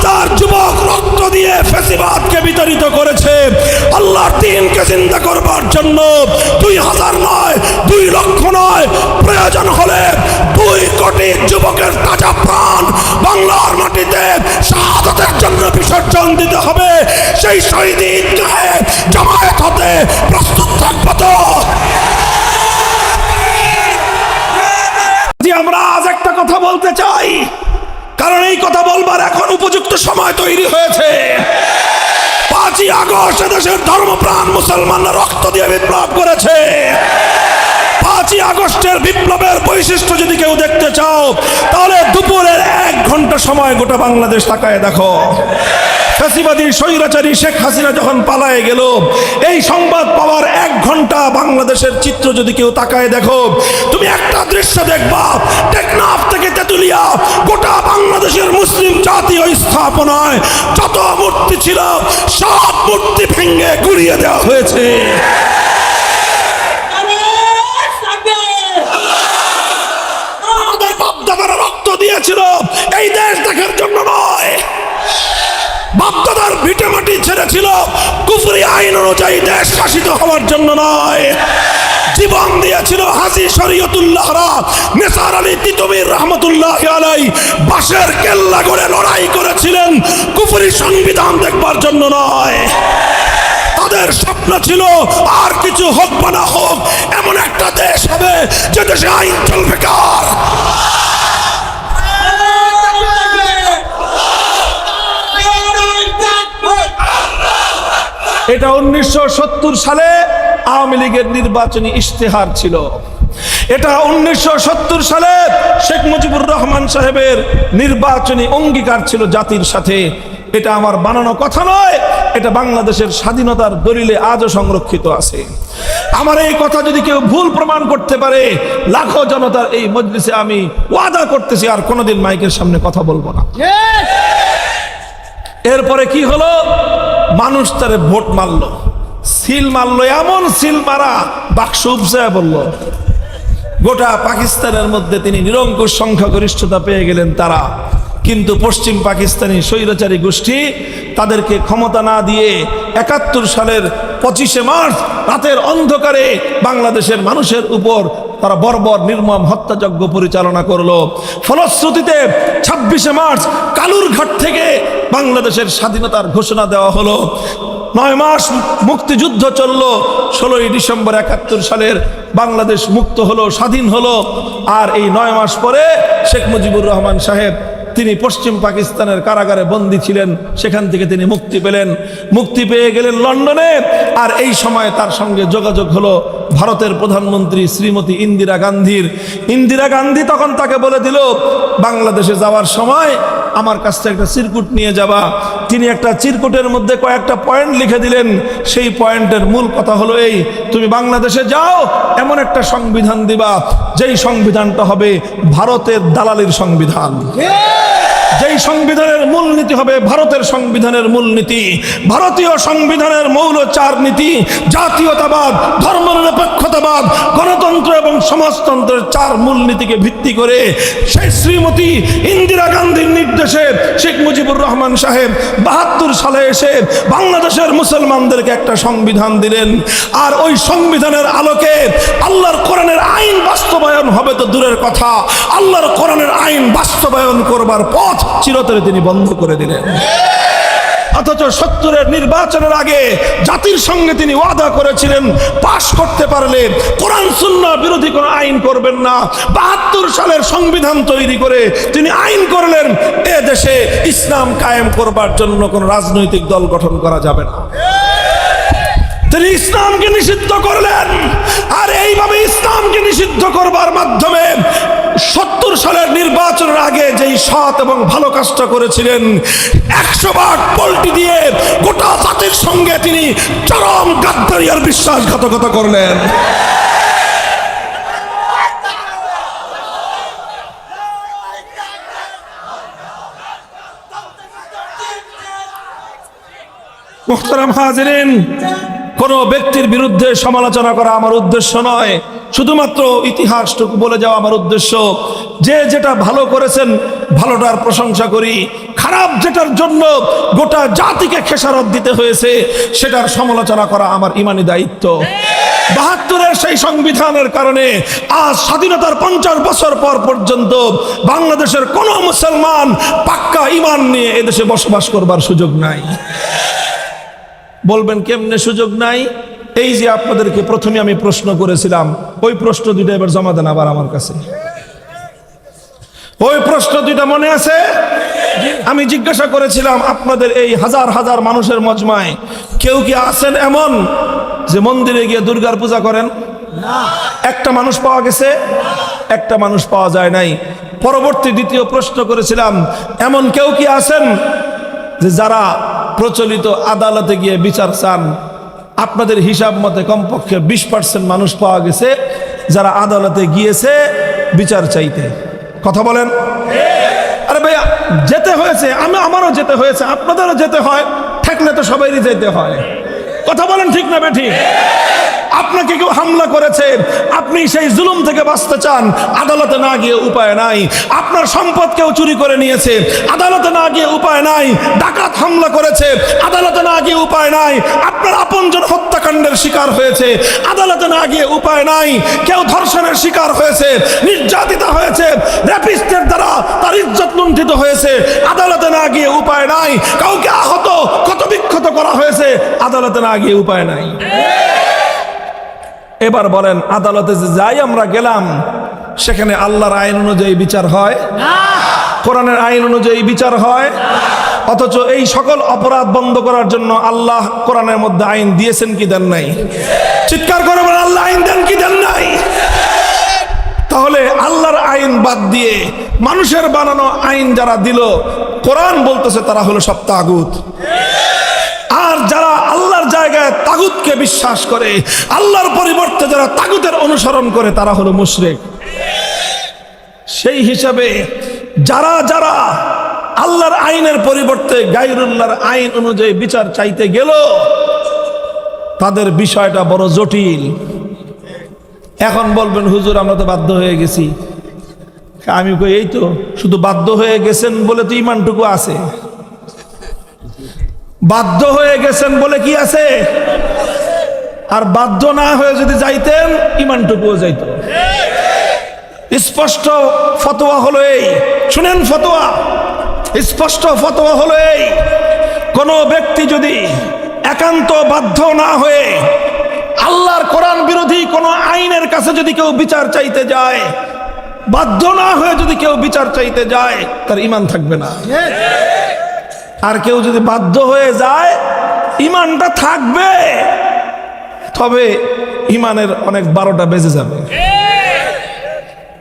হাজার যুবক রক্ত দিয়ে ফ্যাসিবাদকে বিতাড়িত করেছে আল্লাহর দ্বীনকে জিন্দা করবার জন্য। 2000 নয়, 2 লক্ষ নয়, প্রয়োজন হলে 2 কোটি যুবকের তাজা প্রাণ বাংলার মাটিতে শাহাদাতের জন্য বিসর্জন দিতে হবে। সেই শহীদ ঈদগাহে জামায়াত হতে প্রস্তুত থাকবো তো। আমরা আজ একটা কথা বলতে চাই, কারণ এই কথা বলবার এখন উপযুক্ত সময় তৈরি হয়েছে। 5ই আগস্ট দেশের ধর্মপ্রাণ মুসলমানরা রক্ত দিয়ে বিপ্লব করেছে। 5ই আগস্টের বিপ্লবের বৈশিষ্ট্য যদি কেউ দেখতে চাও, তাহলে দুপুরের 1 ঘন্টা সময় গোটা বাংলাদেশ তাকায় দেখো। ফ্যাসিবাদী স্বৈরাচারী শেখ হাসিনা যখন পালায়ে গেল, এই সংবাদ পাওয়ার 1 ঘন্টা বাংলাদেশের চিত্র যদি কেউ তাকায় দেখো, তুমি একটা দৃশ্য দেখবা। টেকনাফ থেকে তেতুলিয়া গোটা বাংলাদেশের মুসলিম জাতীয় স্থাপনায় যত মূর্তি ছিল সব মূর্তি ভেঙে গুড়িয়ে দেওয়া হয়েছে। আমাদের বাপ-দাদারা রক্ত দিয়েছিল এই দেশ দেখার জন্য নয়, বাপ-দাদার ভিটে মাটি ছেড়েছিল কুফরি আইন অনুযায়ী দেশ শাসিত হওয়ার জন্য নয়। জীবন দিয়েছিল হাজী শরীয়তুল্লাহরা, নিসার আলী তিতুমীর রহমতুল্লাহ আলাইহি বাঁশের কেল্লা গড়ে লড়াই করেছিলেন কুফরি সংবিধান দেখবার জন্য নয়। তাদের স্বপ্ন ছিল আর কিছু হোক বা না হোক, এমন একটা দেশ হবে যে দেশে আইন চলবে কার। এটা 1970 সালে আওয়ামী লীগের নির্বাচনী ইশতেহার ছিল। এটা 1970 সালে শেখ মুজিবুর রহমান সাহেবের নির্বাচনী অঙ্গীকার ছিল জাতির সাথে। এটা আমার বানানো কথা নয়, এটা বাংলাদেশের স্বাধীনতার দলিলে আজও সংরক্ষিত আছে। আমার এই কথা যদি কেউ ভুল প্রমাণ করতে পারে, লাখো জনতার এই মজলিসে আমি ওয়াদা করতেছি আর কোনোদিন মাইকের সামনে কথা বলবো না। এরপরে কি হলো? মানুষ তারে ভোট মারলো, সিল মারলো, এমন সিল মারা বাক্স উপসায় বলল। গোটা পাকিস্তানের মধ্যে তিনি নিরঙ্কুশ সংখ্যাগরিষ্ঠতা পেয়ে গেলেন তারা। কিন্তু পশ্চিম পাকিস্তানি স্বৈরাচারী গোষ্ঠী তাদেরকে ক্ষমতা না দিয়ে 71 সালের 25শে মার্চ রাতের অন্ধকারে বাংলাদেশের মানুষের উপর তারা বর্বর নির্মম হত্যাযজ্ঞ পরিচালনা করলো। ফলশ্রুতিতে 26শে মার্চ কালুরঘাট থেকে বাংলাদেশের স্বাধীনতার ঘোষণা দেওয়া হলো। 9 মাস মুক্তিযুদ্ধ চললো। 16ই ডিসেম্বর 71 সালের বাংলাদেশ মুক্ত হলো, স্বাধীন হলো। আর এই 9 মাস পরে শেখ মুজিবুর রহমান সাহেব তিনি পশ্চিম পাকিস্তানের কারাগারে বন্দী ছিলেন, সেখান থেকে তিনি মুক্তি পেলেন। মুক্তি পেয়ে গেলেন লন্ডনে। আর এই সময় তার সঙ্গে যোগাযোগ হলো ভারতের প্রধানমন্ত্রী শ্রীমতী ইন্দিরা গান্ধীর। ইন্দিরা গান্ধী তখন তাকে বলে দিল, বাংলাদেশে যাওয়ার সময় আমার কাছ থেকে একটা চিরকুট নিয়ে যাবা। তিনি একটা চিরকুটের মধ্যে কয়েকটা পয়েন্ট লিখে দিলেন। সেই পয়েন্টের মূল কথা হলো এই, তুমি বাংলাদেশে যাও, এমন একটা সংবিধান দিবা যেই সংবিধানটা হবে ভারতের দালালির সংবিধান, যেই সংবিধানের মূলনীতি হবে ভারতের সংবিধানের মূলনীতি। ভারতীয় সংবিধানের মৌল 4 নীতি: জাতীয়তাবাদ, ধর্মনিরপেক্ষতাবাদ, গণতন্ত্র এবং সমাজতন্ত্রের 4 মূলনীতিকে ভিত্তি করে সেই শ্রীমতী ইন্দিরা গান্ধীর নির্দেশে শেখ মুজিবুর রহমান সাহেব 72 সালে এসে বাংলাদেশের মুসলমানদেরকে একটা সংবিধান দিলেন। আর ওই সংবিধানের আলোকে আল্লাহর কোরআনের আইন বাস্তবায়ন হবে তো দূরের কথা, আল্লাহর কোরআনের আইন বাস্তবায়ন করবার পথ চিরতরে তিনি বন্ধ করে দিলেন। অথচ 70-এর নির্বাচনের আগে জাতির সঙ্গে তিনি ওয়াদা করেছিলেন, পাশ করতে পারলে কোরআন সুন্নাহ বিরোধী কোনো আইন করবেন না। 72 সালের সংবিধান তৈরি করে তিনি আইন করলেন, এ দেশে ইসলাম কায়েম করবার জন্য কোনো রাজনৈতিক দল গঠন করা যাবে না। তিনি ইসলামকে নিষিদ্ধ করলেন। আর এইভাবে ইসলামকে নিষিদ্ধ করবার মাধ্যমে 70 সালের নির্বাচনের আগে যেই সৎ এবং ভালো কাজটা করেছিলেন, 100 ভাগ পল্টি দিয়ে গোটা জাতির সঙ্গে তিনি চরম গাদ্দারি আর বিশ্বাসঘাতকতা করলেন। মুহতারাম হাজিরিন, কোনো ব্যক্তির বিরুদ্ধে সমালোচনা করা আমার উদ্দেশ্য নয়, শুধুমাত্র ইতিহাসটুকু বলে যাওয়া আমার উদ্দেশ্য। যে যেটা ভালো করেছেন ভালোটার প্রশংসা করি, খারাপ যেটার জন্য গোটা জাতিকে খেসারত দিতে হয়েছে সেটার সমালোচনা করা আমার ইমানি দায়িত্ব। ৭২-এর সেই সংবিধানের কারণে আজ স্বাধীনতার ৫০ বছর পর পর্যন্ত বাংলাদেশের কোন মুসলমান পাক্কা ঈমান নিয়ে এদেশে বসবাস করবার সুযোগ নাই। বলবেন কেমনে সুযোগ নাই? এই যে আপনাদেরকে প্রথমে আমি প্রশ্ন করেছিলাম, ওই প্রশ্ন দুইটা এবার জমা দেন আবার আমার কাছে। ওই প্রশ্ন দুইটা মনে আছে? আমি জিজ্ঞাসা করেছিলাম আপনাদের এই হাজার হাজার মানুষের মজমায় কেউ কি আছেন এমন যে মন্দিরে গিয়ে দুর্গার পূজা করেন? একটা মানুষ পাওয়া গেছে? একটা মানুষ পাওয়া যায় নাই। পরবর্তী দ্বিতীয় প্রশ্ন করেছিলাম, এমন কেউ কি আছেন যে যারা প্রচলিত আদালতে গিয়ে বিচার চান? আপনাদের হিসাব মতে কমপক্ষে 20% মানুষ পাওয়া গেছে যারা আদালতে গিয়েছে বিচার চাইতে। কথা বলেন। আরে ভাইয়া, যেতে হয়েছে, আমারও যেতে হয়েছে, আপনাদেরও যেতে হয়, থাকলে তো সবাইরই যেতে হয়। কথা বলেন ঠিক না বেঠিক? আপনাকে কেউ হামলা করেছে, আপনি সেই জুলুম থেকে বাঁচতে চান, আদালতে না গিয়ে উপায় নাই। আপনার সম্পদ কেউ চুরি করে নিয়েছে, আদালতে না গিয়ে উপায় নাই। ডাকাত হামলা করেছে, আদালতে না গিয়ে উপায় নাই। আপনার আপনজন হত্যাকাণ্ডের শিকার হয়েছে, আদালতে না গিয়ে উপায় নাই। কেউ ধর্ষণের শিকার হয়েছে, নির্যাতিত হয়েছে, রেপিস্টের দ্বারা তার ইজ্জত লুণ্ঠিত হয়েছে, আদালতে না গিয়ে উপায় নাই। কাউকে আহত ক্ষতবিক্ষত করা হয়েছে, আদালতে না গিয়ে উপায় নাই। এবার বলেন, আদালতে যে যাই আমরা গেলাম, সেখানে আল্লাহর আইন অনুযায়ী বিচার হয়? কোরআনের আইন অনুযায়ী বিচার হয়? অথচ এই সকল অপরাধ বন্ধ করার জন্য আল্লাহ কোরআনের মধ্যে আইন দিয়েছেন কি দেন নাই? চিৎকার করে বলেন, আল্লাহ আইন দেন কি দেন নাই? তাহলে আল্লাহর আইন বাদ দিয়ে মানুষের বানানো আইন যারা দিল, কোরআন বলতেছে তারা হলো সব তাগুত। আর যারা আল্লাহর জায়গায় তাগুতকে বিশ্বাস করে, আল্লাহর পরিবর্তে যারা তাগুতের অনুসরণ করে, তারা হলো মুশরিক। সেই হিসাবে যারা যারা আল্লাহর আইনের পরিবর্তে গায়রুল্লাহর আইন অনুযায়ী বিচার চাইতে গেল, তাদের বিষয়টা বড় জটিল। এখন বলবেন, হুজুর আমরা তো বাধ্য হয়ে গেছি। আমি কই, এই তো শুধু বাধ্য হয়ে গেছেন বলে তো ইমানটুকু আছে। বাধ্য হয়ে গেছেন বলে কি আছে? আর বাধ্য না হয়ে যদি যাইতেন, ইমানটুকুও যাইত। স্পষ্ট ফতোয়া হলো এই, শুনেন ফতোয়া, স্পষ্ট ফতোয়া হলো এই, কোন ব্যক্তি যদি একান্ত বাধ্য না হয়ে আল্লাহর কোরআন বিরোধী কোন আইনের কাছে যদি কেউ বিচার চাইতে যায়, বাধ্য না হয়ে যদি কেউ বিচার চাইতে যায়, তার ঈমান থাকবে না। আর কেউ যদি বাধ্য হয়ে যায়, ঈমানটা থাকবে, তবে ঈমানের অনেক 12টা বেজে যাবে।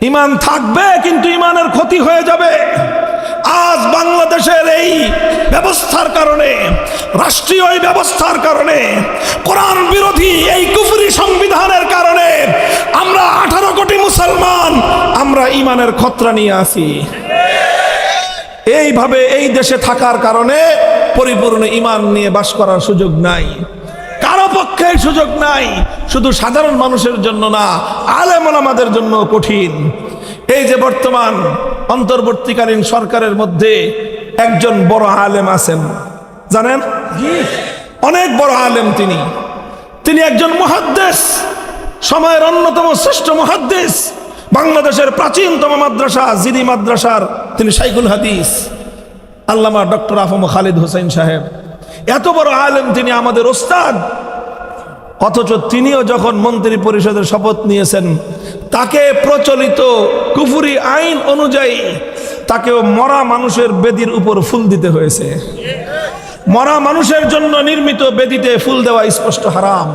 ঈমান থাকবে কিন্তু ঈমানের ক্ষতি হয়ে যাবে। আজ বাংলাদেশের এই ব্যবস্থার কারণে, রাষ্ট্রীয় এই ব্যবস্থার কারণে, কোরআন বিরোধী এই কুফরি সংবিধানের কারণে আমরা 18 কোটি মুসলমান আমরা ঈমানের খতরা নিয়ে আছি। এইভাবে এই দেশে থাকার কারণে পরিপূর্ণ ঈমান নিয়ে বাস করার সুযোগ নাই, কারো পক্ষে সুযোগ নাই। শুধু সাধারণ মানুষের জন্য না, আলেম ওলামাদের জন্য কঠিন। এই যে বর্তমান অন্তর্বর্তীকালীন সরকারের মধ্যে একজন বড় আলেম আছেন, জানেন? অনেক বড় আলেম তিনি একজন মুহাদ্দিস, সময়ের অন্যতম শ্রেষ্ঠ মুহাদ্দিস। বাংলাদেশের প্রাচীনতম মাদ্রাসা জিরি মাদ্রাসার তিনি শাইখুল হাদিস আল্লামা ডক্টর আফম খালিদ হোসেন সাহেব। এত বড় আলেম তিনি, আমাদের ওস্তাদ। অথচ তিনিও যখন মন্ত্রী পরিষদের শপথ নিয়েছেন, তাকে প্রচলিত কুফরি আইন অনুযায়ী তাকেও মরা মানুষের বেদির উপর ফুল দিতে হয়েছে। মরা মানুষের জন্য নির্মিত বেদিতে ফুল দেওয়া স্পষ্ট হারাম।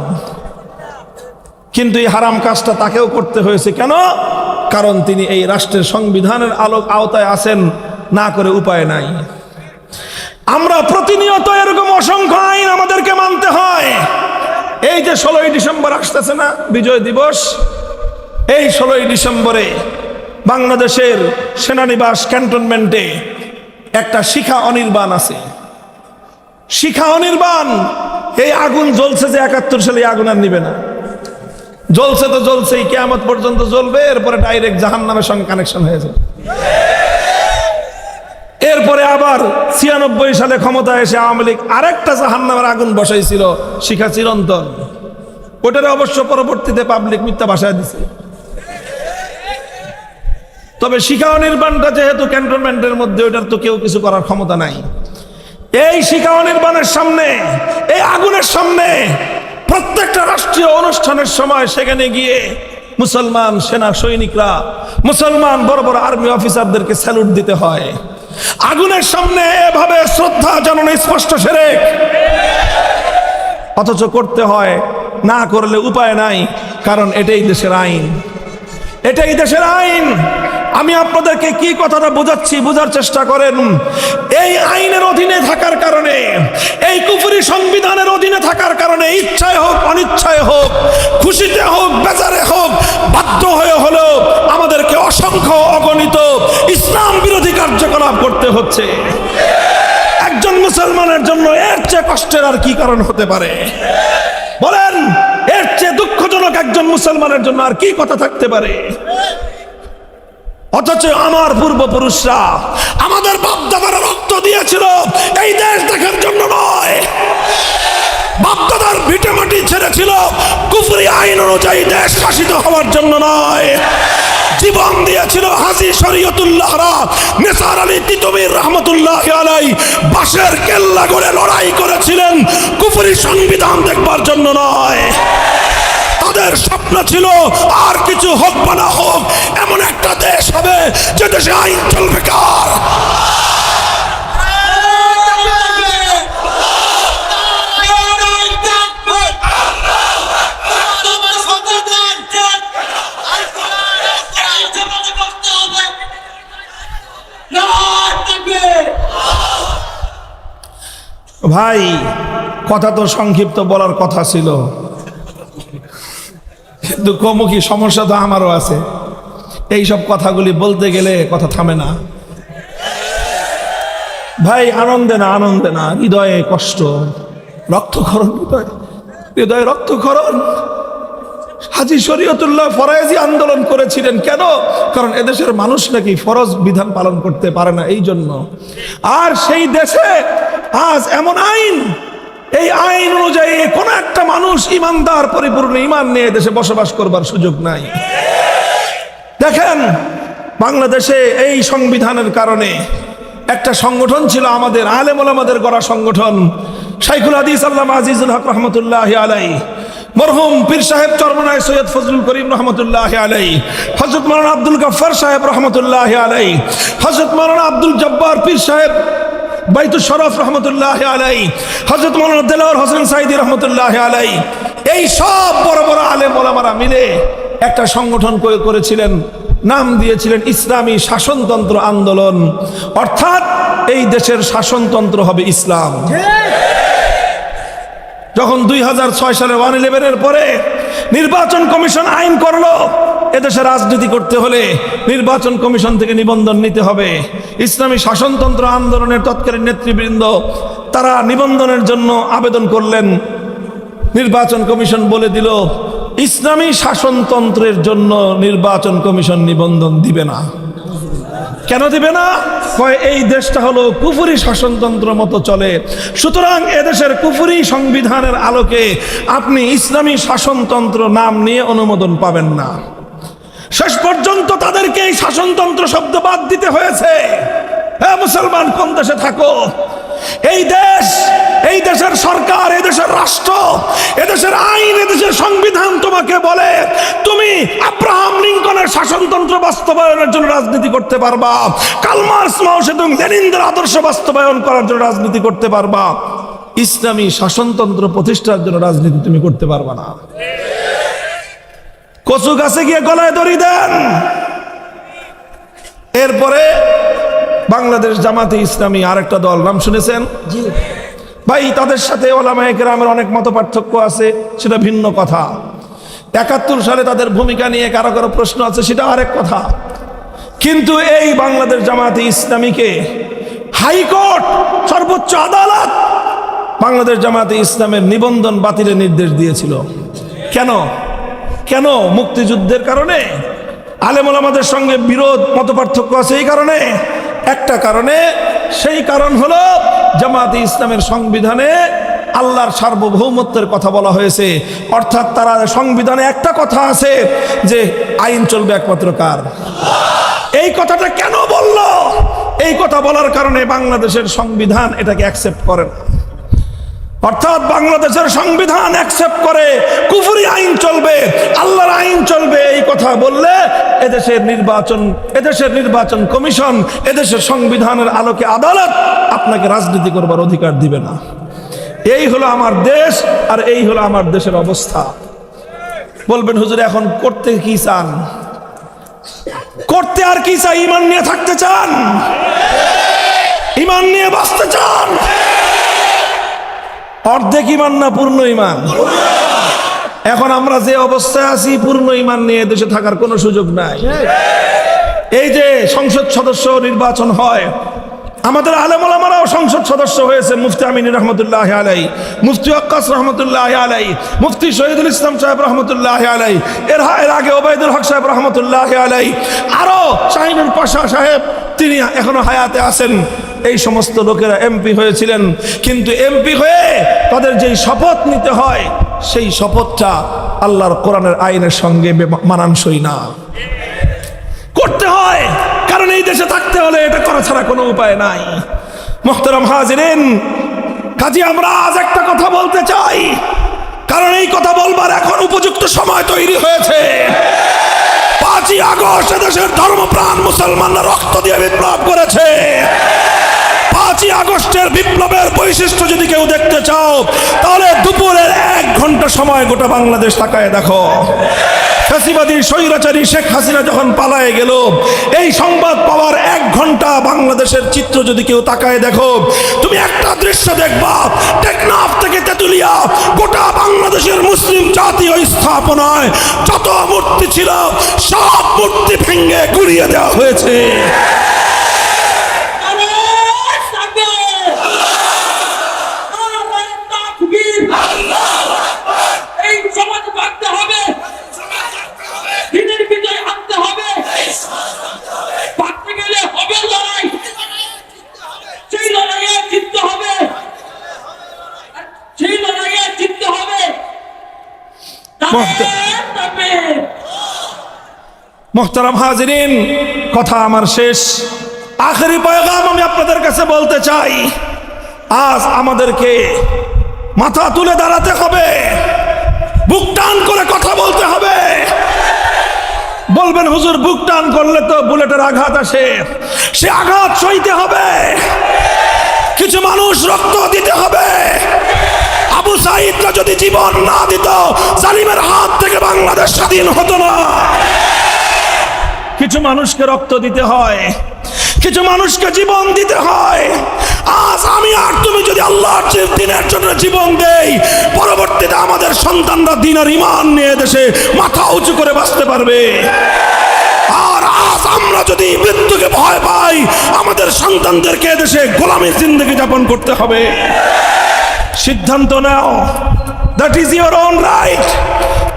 কিন্তু এই হারাম কাজটা তাকেও করতে হয়েছে। কেন? কারণ তিনি এই রাষ্ট্রের সংবিধানের আওতায় আছেন, না করে উপায় নাই। আমরা প্রতিনিয়ত এরকম অসংখ্য আইন আমাদেরকে মানতে হয়। এই যে 16ই ডিসেম্বর আসতেছে না, বিজয় দিবস, এই 16ই ডিসেম্বরে বাংলাদেশের সেনানিবাস ক্যান্টনমেন্টে একটা শিখা অনির্বাণ আছে। শিখা অনির্বাণ এই আগুন জ্বলছে যে 71 সালে এই আগুন আর নিবে না, জ্বলছে তো জ্বলছেই, কিয়ামত পর্যন্ত জ্বলবে, এরপরে ডাইরেক্ট জাহান্নামের সঙ্গে কানেকশন হয়ে যাবে। এরপরে আবার 96 সালে ক্ষমতায় এসে আওয়ামী লীগ আরেকটা জাহান্নামের আগুন বসাইছিল, শিখা চিরন্তন। ওটারে অবশ্য পরবর্তীতে পাবলিক মিথ্যা ভাষায় দিছে। তবে শিখা অনির্বাণটা যেহেতু ক্যান্টনমেন্টের মধ্যে, ওটার তো কেউ কিছু করার ক্ষমতা নাই। এই শিখা অনির্বাণের সামনে, এই আগুনের সামনে প্রত্যেকটা রাষ্ট্রীয় অনুষ্ঠানের সময় সেখানে গিয়ে মুসলমান সেনা সৈনিকরা, মুসলমান বড় বড় আর্মি অফিসারদেরকে স্যালুট দিতে হয়। আগুনের সামনে এভাবে শ্রদ্ধা জানানো স্পষ্ট শিরক, অথচ করতে হয়, না করলে উপায় নাই, কারণ এটাই দেশের আইন, এটাই দেশের আইন। আমি আপনাদেরকে কি কথাটা বোঝাচ্ছি, বোঝার চেষ্টা করেন। এই আইনের অধীনে থাকার কারণে, এই কুফরি সংবিধানের অধীনে থাকার কারণে, ইচ্ছায় হোক অনিচ্ছায় হোক, খুশিতে হোক বেজারে হোক, বাধ্য হয়ে হলেও আমাদেরকে অসংখ্য অগণিত ইসলাম বিরোধী কার্যকলাপ করতে হচ্ছে। একজন মুসলমানের জন্য এর চেয়ে কষ্টের আর কি কারণ হতে পারে বলেন? এর চেয়ে দুঃখজনক একজন মুসলমানের জন্য আর কি কথা থাকতে পারে? অথচ আমার পূর্বপুরুষরা, আমাদের বাপদাদারা রক্ত দিয়েছিল এই দেশ দেখার জন্য নয়, বাপদাদার ভিটে মাটি ছেড়েছিল কুফরি আইন অনুযায়ী দেশ শাসিত হওয়ার জন্য নয়। জীবন দিয়েছিল হাজী শরীয়তুল্লাহরা, নিসার আলী তিতুমীর রহমতুল্লাহ আলাইহি বাঁশের কেল্লা গড়ে লড়াই করেছিলেন কুফরি সংবিধান দেখবার জন্য নয়। তাদের স্বপ্ন ছিল আর কিছু হোক বা না হোক, এমন একটা দেশ হবে যে দেশে আইন চলবে কার। ভাই, কথা তো সংক্ষিপ্ত বলার কথা ছিল, কিন্তু কমুখী সমস্যা তো আমারও আছে। এইসব কথাগুলি বলতে গেলে কথা থামে না ভাই। আনন্দে না, আনন্দে না, হৃদয়ে কষ্ট, রক্তক্ষরণ, হৃদয়ে রক্তক্ষরণ। হাজী শরীয়তুল্লাহ ফরায়েজি আন্দোলন করেছিলেন কেন? কারণ এদেশের মানুষ নাকি ফরজ বিধান পালন করতে পারে না, এই জন্য। আর সেই দেশে আজ এমন আইন, এই আইন অনুযায়ী কোন একটা মানুষ ইমানদার পরিপূর্ণ ইমান নিয়ে দেশে বসবাস করবার সুযোগ নাই। দেখেন, বাংলাদেশে এই সংবিধানের কারণে একটা সংগঠন ছিল আমাদের আলেম ওলামাদের গড়া সংগঠন, শাইখুল হাদিস আল্লামা আজিজুল হক রহমতুল্লাহ আলাইহি, মরহুম পীর সাহেব চরমনায় সৈয়দ ফজলুল করিম রহমতুল্লাহ আলাইহি, হযরত মাওলানা আব্দুল গফফার সাহেব রহমতুল্লাহ আলাইহি, হযরত মাওলানা আব্দুল জব্বার পীর সাহেব বাইতুল শরফ রহমতুল্লাহ আলাইহি, হযরত মাওলানা দেলাওয়ার হোসেন সাইদি রহমতুল্লাহ আলাইহি, এই সব বড় বড় আলেম ওলামারা মিলে একটা সংগঠন করেছিলেন, নাম দিয়েছিলেন ইসলামী শাসনতন্ত্র আন্দোলন। অর্থাৎ এই দেশের শাসনতন্ত্র হবে ইসলাম। যখন 2006 সালে 1/11-এর পরে নির্বাচন কমিশন আইন করলো, এদেশে রাজনীতি করতে হলে নির্বাচন কমিশন থেকে নিবন্ধন নিতে হবে। ইসলামী শাসনতন্ত্র আন্দোলনের তৎকালীন নেতৃবৃন্দ তারা নিবন্ধনের জন্য আবেদন করলেন। নির্বাচন কমিশন বলে দিল, ইসলামী শাসনতন্ত্রের জন্য নির্বাচন কমিশন নিবন্ধন দিবে না। কেন দিবে না? এই দেশটা হলো কুফরি শাসনতন্ত্র মতো চলে, সুতরাং এদেশের কুফরি সংবিধানের আলোকে আপনি ইসলামী শাসনতন্ত্র নাম নিয়ে অনুমোদন পাবেন না। শেষ পর্যন্ত তাদেরকে এই শাসনতন্ত্র শব্দ বাদ দিতে হয়েছে। হ্যাঁ মুসলমান, কোন দেশে থাকো, এই দেশ, এই দেশের সরকার, এই দেশের রাষ্ট্র, এদেশের আইন, এদেশের সংবিধান তোমাকে বলে তুমি আব্রাহাম লিঙ্কনের শাসনতন্ত্র বাস্তবায়নের জন্য রাজনীতি করতে পারবা, কার্ল মার্কস, মাও সেতুং, লেনিনদের আদর্শ বাস্তবায়ন করার জন্য রাজনীতি করতে পারবা, ইসলামী শাসনতন্ত্র প্রতিষ্ঠার জন্য রাজনীতি তুমি করতে পারবা না। কচু গাছে গিয়ে গলায় দড়ি দেন। এরপরে বাংলাদেশ জামাতে ইসলামী আরেকটা দল, নাম শুনেছেন? ভাই, তাদের সাথে ওলামায়ে কেরামের অনেক মত পার্থক্য আছে, সেটা ভিন্ন কথা। 71 সালে তাদের ভূমিকা নিয়ে কারো কারো প্রশ্ন আছে, সেটা আরেক কথা। কিন্তু এই বাংলাদেশ জামাতে ইসলামীকে হাইকোর্ট, সর্বোচ্চ আদালত বাংলাদেশ জামায়াতে ইসলামের নিবন্ধন বাতিলের নির্দেশ দিয়েছিল। কেন? কেন? মুক্তিযুদ্ধের কারণে? আলেম ওলামাদের সঙ্গে বিরোধ মতপার্থক্য আছে এই কারণে? একটা কারণে, সেই কারণ হলো জামায়াতে ইসলামের সংবিধানে আল্লাহর সার্বভৌমত্বের কথা বলা হয়েছে। অর্থাৎ তারা সংবিধানে একটা কথা আছে যে আইন চলবে একমাত্র কার? এই কথাটা কেন বলল? এই কথা বলার কারণে বাংলাদেশের সংবিধান এটাকে অ্যাকসেপ্ট করে না। অর্থাৎ বাংলাদেশের সংবিধান অ্যাকসেপ্ট করে কুফরি আইন চলবে, আল্লাহর আইন চলবে। এই কথা বললে এদেশের নির্বাচন কমিশন, এদেশের সংবিধানের আলোকে আদালত আপনাকে রাজনীতি করবার অধিকার দিবে না। এই হলো আমার দেশ, আর এই হলো আমার দেশের অবস্থা। বলবেন হুজুর এখন করতে কি চান? করতে আর কি চাই? ঈমান নিয়ে থাকতে চান? ঈমান নিয়ে বাঁচতে চান? অর্ধেক ঈমান না পূর্ণ ঈমান? এখন আমরা যে অবস্থায় আছি, পূর্ণ ঈমান নিয়ে দেশে থাকার কোনো সুযোগ নাই। এই যে সংসদ সদস্য নির্বাচন হয়, আমাদের আলেম ওলামারাও সংসদ সদস্য হয়েছে। মুফতি আমিন রহমতুল্লাহ আলাই, মুফতি আক্কাস রহমতুল্লাহ আলাই, মুফতি শহীদুল ইসলাম সাহেব রহমতুল্লাহ আলাই, এর আগে ওবায়দুল হক সাহেব রহমতুল্লাহ আলাই, আরো শাহিনুল পাশা সাহেব, তিনি এখনো হায়াতে আছেন। এই সমস্ত লোকেরা এমপি হয়েছিলেন, কিন্তু এমপি হয়ে তাদের যেই শপথ নিতে হয়, সেই শপথটা আল্লাহর কোরআনের আইনের সঙ্গে মানানসই না। করতে হয়, কারণ এই দেশে থাকতে হলে এটা করা ছাড়া কোনো উপায় নাই। মুহতারাম হাজিরিন, কাজী আমরা আজ একটা কথা বলতে চাই, কারণ এই কথা বলবার এখন উপযুক্ত সময় তৈরি হয়েছে। 5ই আগস্ট দেশের ধর্মপ্রাণ মুসলমানরা রক্ত দিয়ে বিপ্লব করেছে। 5ই আগস্টের বিপ্লবের বৈশিষ্ট্য যদি কেউ দেখতে চাও, তাহলে দুপুরের 1 ঘন্টা সময় গোটা বাংলাদেশ তাকায় দেখো। ফ্যাসিবাদী স্বৈরাচারী শেখ হাসিনা যখন পালায়ে গেল, এই সংবাদ পাওয়ার 1 ঘন্টা বাংলাদেশের চিত্র যদি কেউ তাকায় দেখো, তুমি একটা দৃশ্য দেখবা। টেকনাফ থেকে তেতুলিয়া গোটা বাংলাদেশের মুসলিম জাতীয় স্থাপনায় যত মূর্তি ছিল, সব মূর্তি ভেঙে গুড়িয়ে দেওয়া হয়েছে। মুহতারাম হাজিরিন, কথা আমার শেষ। আখেরি পয়গাম আমি আপনাদের কাছে বলতে চাই, আজ আমাদেরকে মাথা তুলে দাঁড়াতে হবে, বুক টান করে কথা বলতে হবে। বলবেন হুজুর বুক টান করলে তো বুলেটের আঘাত আসে, সে আঘাত সইতে হবে। কিছু মানুষ রক্ত দিতে হবে। আবু সাঈদরা যদি জীবন না দিত, জালিমের হাত থেকে বাংলাদেশ স্বাধীন হতো না। কিছু মানুষকে রক্ত দিতে হয়, কিছু মানুষকে জীবন দিতে হয়। আজ আমি আর তুমি যদি আল্লাহর দিনের জন্য জীবন দেই, পরবর্তীতে আমাদের সন্তানরা দিন আর ঈমান নিয়ে দেশে মাথা উঁচু করে বাঁচতে পারবে। আর আজ আমরা যদি মৃত্যুকে ভয় পাই, আমাদের সন্তানদেরকে দেশে গোলামীর জিন্দেগি যাপন করতে হবে। সিদ্ধান্ত নাও, that is your own right.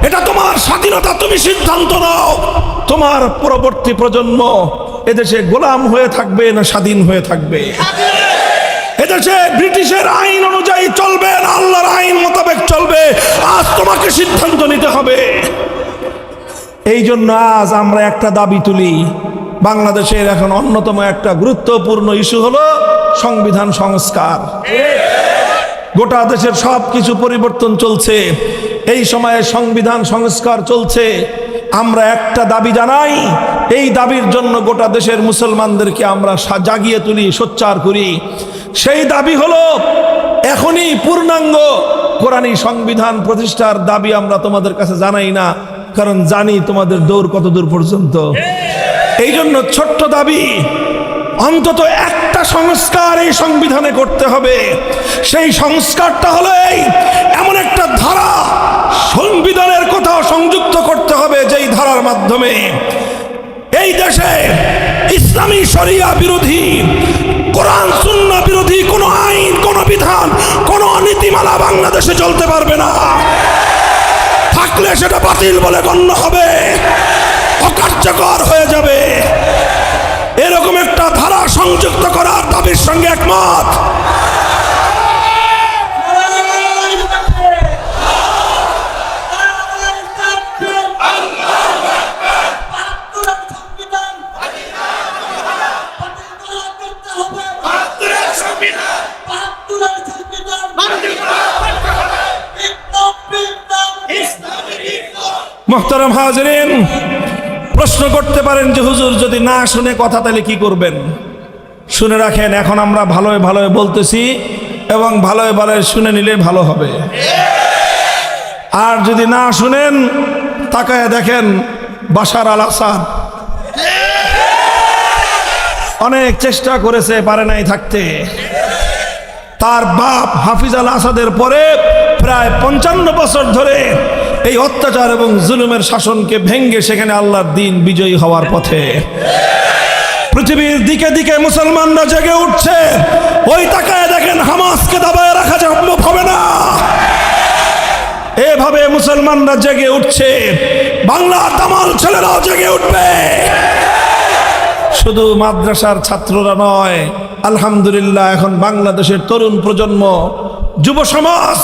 এটা তোমার স্বাধীনতা, তুমি সিদ্ধান্ত নাও। তোমার পরবর্তী প্রজন্ম এদেশে গোলাম হয়ে থাকবে না স্বাধীন হয়ে থাকবে? এদেশে ব্রিটিশের আইন অনুযায়ী চলবে না আল্লাহর আইন মোতাবেক চলবে? আজ তোমাকে সিদ্ধান্ত নিতে হবে। এই জন্য আজ আমরা একটা দাবি তুলি। বাংলাদেশের এখন অন্যতম একটা গুরুত্বপূর্ণ ইস্যু হলো সংবিধান সংস্কার। গোটা দেশের সব কিছু পরিবর্তন চলছে, এই সময়ে সংবিধান সংস্কার চলছে। আমরা একটা দাবি জানাই, এই দাবির জন্য গোটা দেশের মুসলমানদেরকে আমরা জাগিয়ে তুলি, সোচ্চার করি। সেই দাবি হলো এখনই পূর্ণাঙ্গ কোরআনী সংবিধান প্রতিষ্ঠার দাবি আমরা তোমাদের কাছে জানাই না, কারণ জানি তোমাদের দৌড় কত দূর পর্যন্ত। এই জন্য ছোট্ট দাবি, অন্তত একটা সংস্কার এই সংবিধানে করতে হবে। সেই সংস্কারটা হলো এমন একটা ধারা সংবিধানের কোথাও সংযুক্ত করতে হবে, যেই ধারার মাধ্যমে এই দেশে ইসলামী শরিয়া বিরোধী, কোরআন সুন্নাহ বিরোধী কোনো আইন, কোনো বিধান, কোনো নীতি নীতিমালা বাংলাদেশে চলতে পারবে না। থাকলে সেটা বাতিল বলে গণ্য হবে, অকার্যকর হয়ে যাবে। এরকম একটা ধারা সংযুক্ত করার দাবির সঙ্গে একমত। মুহতারাম হাজিরিন, প্রশ্ন করতে পারেন যে হুজুর যদি না শুনে কথা তাহলে কি করবেন? শুনে রাখেন, এখন আমরা ভালোই ভালোই বলতেছি এবং ভালোই ভালোই শুনে নিলে ভালো হবে। আর যদি না শুনেন, তাকায় দেখেন বাশার আল আসাদ অনেক চেষ্টা করেছে, পারে নাই থাকতে। তার বাপ হাফিজ আল আসাদের পরে প্রায় 55 বছর ধরে এই অত্যাচার এবং জুলুমের শাসনকে ভেঙ্গে সেখানে আল্লাহর দ্বীন বিজয়ী হওয়ার পথে পৃথিবীর দিকে দিকে মুসলমানরা জেগে উঠছে। ওই তাকায় দেখেন হামাসকে দাবায় রাখা সম্ভব হবে না। এভাবে মুসলমানরা জেগে উঠছে, বাংলার দামাল ছেলেরাও জেগে উঠবে। শুধু মাদ্রাসার ছাত্ররা নয়, আলহামদুলিল্লাহ এখন বাংলাদেশের তরুণ প্রজন্ম, যুব সমাজ,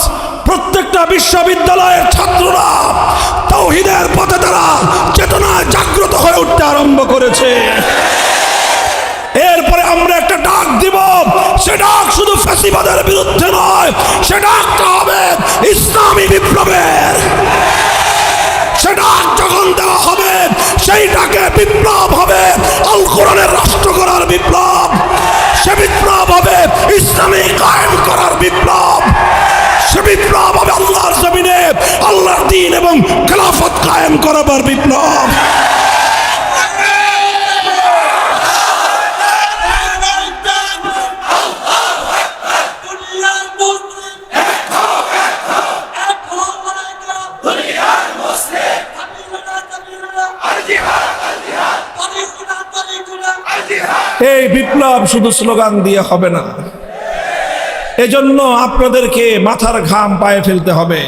প্রত্যেকটা বিশ্ববিদ্যালয়ের ছাত্ররা তাওহীদের পথে তারা চেতনায় জাগ্রত হয়ে উঠতে আরম্ভ করেছে। এরপরে আমরা একটা ডাক দিব, সে ডাক শুধু ফ্যাসিবাদের বিরুদ্ধে নয়, সে ডাকটা হবে ইসলামী বিপ্লবের। সে ডাক যখন দেওয়া হবে, সেই ডাকে বিপ্লব হবে আল কোরআনের রাষ্ট্র করার বিপ্লব। সে বিপ্লব হবে ইসলামী কায়েম করার বিপ্লব। সে বিপ্লব হবে আল্লাহর জমিনে আল্লাহর দ্বীন এবং খেলাফত কায়েম করার বিপ্লব। এই বিপ্লব শুধু স্লোগান দিয়ে হবে না, এজন্য আপনাদেরকে মাথার ঘাম পায়ে ফেলতে হবে,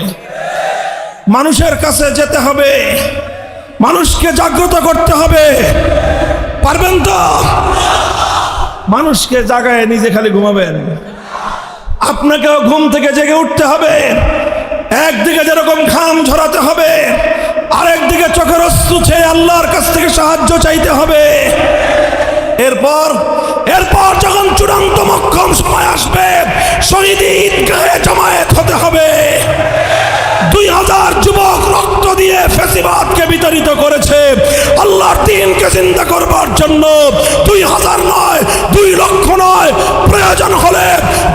মানুষের কাছে যেতে হবে, মানুষকে জাগ্রত করতে হবে। পারবেন তো? মানুষকে জাগায় নিজে খালি ঘুমাবেন? আপনাকেও ঘুম থেকে জেগে উঠতে হবে। একদিকে যেরকম ঘাম ঝরাতে হবে, আরেকদিকে চোখের অশ্রু ছেড়ে আল্লাহর কাছ থেকে সাহায্য চাইতে হবে। এরপর যখন চূড়ান্ত মক্ষম সময় আসবে, শহীদ ঈদগাহে জমায়েত হতে হবে। 2000 যুবক রক্ত দিয়ে ফ্যাসিবাদকে বিতাড়িত করেছে আল্লাহর দ্বীনকে জিন্দা করবার জন্য। 2000 নয়, 2 লক্ষ নয়, প্রয়োজন হলে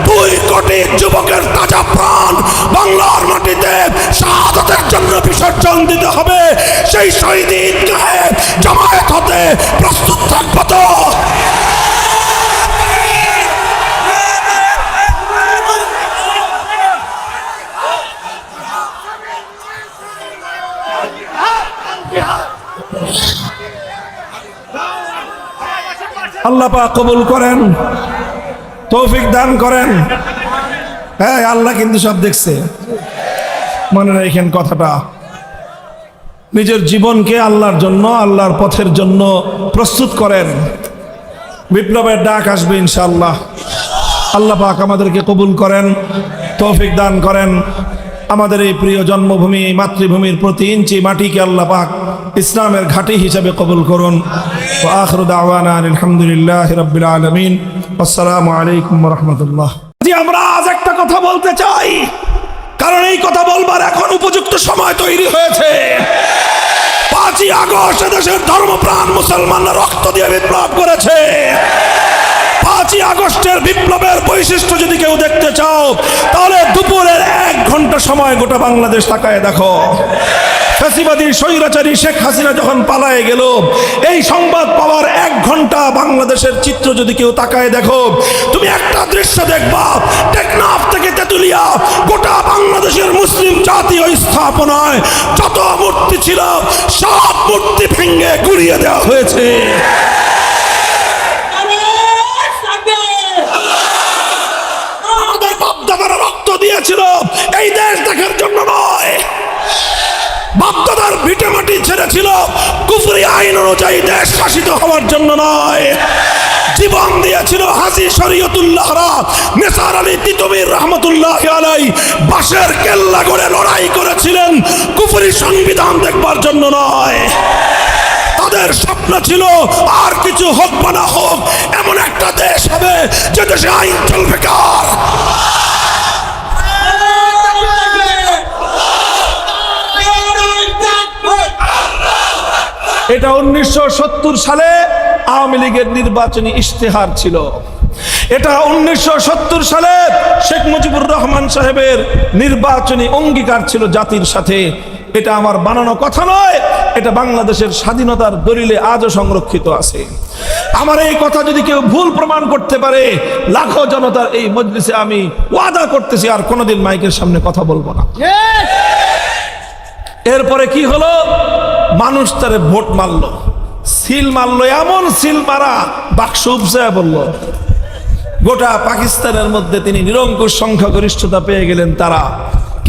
2 কোটি যুবকের তাজা প্রাণ বাংলার মাটিতে শাহাদাতের জন্য বিসর্জন দিতে হবে। সেই শহীদ ঈদগাহে জমায়েত হতে প্রস্তুত থাকবো তো? আল্লাহ পাক কবুল করেন, তৌফিক দান করেন। হ্যাঁ, আল্লাহ কিন্তু সব দেখছে, মনে রাখেন কথাটা। নিজের জীবনকে আল্লাহর জন্য, আল্লাহর পথের জন্য প্রস্তুত করেন। বিপ্লবের ডাক আসবে ইনশাআল্লাহ। আল্লাহ পাক আমাদেরকে কবুল করেন, তৌফিক দান করেন। আমাদের এই প্রিয় জন্মভূমি, মাতৃভূমির প্রতি ইঞ্চি মাটিকে আল্লাহ পাক ইসলামের ঘাঁটি হিসেবে কবুল করুন। ওয়া আখিরু দাওয়ানা আলহামদুলিল্লাহি রাব্বিল আলামিন। আসসালামু আলাইকুম ওয়া রাহমাতুল্লাহ। আমরা আজ একটা কথা বলতে চাই, কারণ এই কথা বলবার এখন উপযুক্ত সময় তৈরি হয়েছে। 5ই আগস্ট দেশের ধর্মপ্রাণ মুসলমানরা রক্ত দিয়ে বিপ্লব করেছে। 5ই আগস্টের বিপ্লবের বৈশিষ্ট্য যদি কেউ দেখতে চাও, তাহলে দুপুরের 1 ঘন্টা সময় গোটা বাংলাদেশ তাকায় দেখো। ফ্যাসিবাদী স্বৈরাচারী শেখ হাসিনা যখন পালায়ে গেল, এই সংবাদ পাওয়ার 1 ঘন্টা বাংলাদেশের চিত্র যদি কেউ তাকায় দেখো, তুমি একটা দৃশ্য দেখবা। টেকনাফ থেকে তেতুলিয়া গোটা বাংলাদেশের মুসলিম জাতীয় স্থাপনায় যত মূর্তি ছিল, সব মূর্তি ভেঙে গুড়িয়ে দেওয়া হয়েছে। আমাদের বাপ দাদারা রক্ত দিয়েছে। দিয়েছিল এই দেশ দেখার জন্য নয়, বাপদাদার ভিটে মাটি ছেড়েছিল কুফরি আইন অনুযায়ী দেশ শাসিত হওয়ার জন্য নয়। জীবন দিয়েছিল হাজী শরীয়তুল্লাহরা, নেসার আলী তিতুমীর রহমতুল্লাহ আলাই বাঁশের কেল্লা গড়ে লড়াই করেছিলেন কুফরি সংবিধান দেখবার জন্য নয়। তাদের স্বপ্ন ছিল আর কিছু হোক বা না হোক এমন একটা দেশ হবে যে দেশে আইন চলবে কার। এটা 1970 সালে আওয়ামী লীগের নির্বাচনী ইশতেহার ছিল। এটা 1970 সালে শেখ মুজিবুর রহমান সাহেবের নির্বাচনী অঙ্গীকার ছিল জাতির সাথে। এটা আমার বানানো কথা নয়, এটা বাংলাদেশের স্বাধীনতার দলিলে আজও সংরক্ষিত আছে। আমার এই কথা যদি কেউ ভুল প্রমাণ করতে পারে, লাখো জনতার এই মজলিসে আমি ওয়াদা করতেছি আর কোনোদিন মাইকের সামনে কথা বলবো না। এরপরে কি হলো, মানুষ তারে ভোট মারলো, সিল মারলো, এমন সিল মারা বাক্স উপজায় বলল। গোটা পাকিস্তানের মধ্যে তিনি নিরঙ্কুশ সংখ্যাগরিষ্ঠতা পেয়ে গেলেন তারা।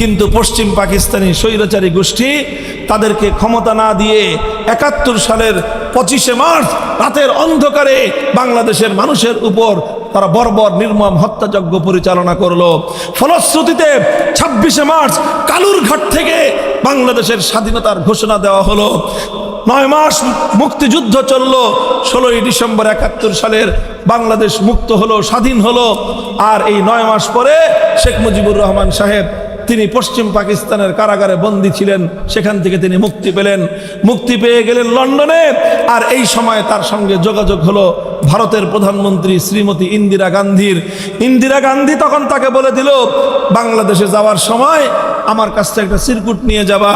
কিন্তু পশ্চিম পাকিস্তানি স্বৈরাচারী গোষ্ঠী তাদেরকে ক্ষমতা না দিয়ে 71 সালের 25শে মার্চ রাতের অন্ধকারে বাংলাদেশের মানুষের উপর তারা বর্বর নির্মম হত্যাযজ্ঞ পরিচালনা করলো। ফলশ্রুতিতে 26শে মার্চ কালুরঘাট থেকে বাংলাদেশের স্বাধীনতার ঘোষণা দেওয়া হলো। 9 মাস মুক্তিযুদ্ধ চললো। 16ই ডিসেম্বর 71 সালের বাংলাদেশ মুক্ত হলো, স্বাধীন হলো। আর এই 9 মাস পরে শেখ মুজিবুর রহমান সাহেব তিনি পশ্চিম পাকিস্তানের কারাগারে বন্দী ছিলেন, সেখান থেকে তিনি মুক্তি পেলেন। মুক্তি পেয়ে গেলেন লন্ডনে। আর এই সময় তার সঙ্গে যোগাযোগ হলো ভারতের প্রধানমন্ত্রী শ্রীমতী ইন্দিরা গান্ধীর। ইন্দিরা গান্ধী তখন তাকে বলে দিল, বাংলাদেশে যাওয়ার সময় আমার কাছ থেকে একটা চিরকুট নিয়ে যাবা।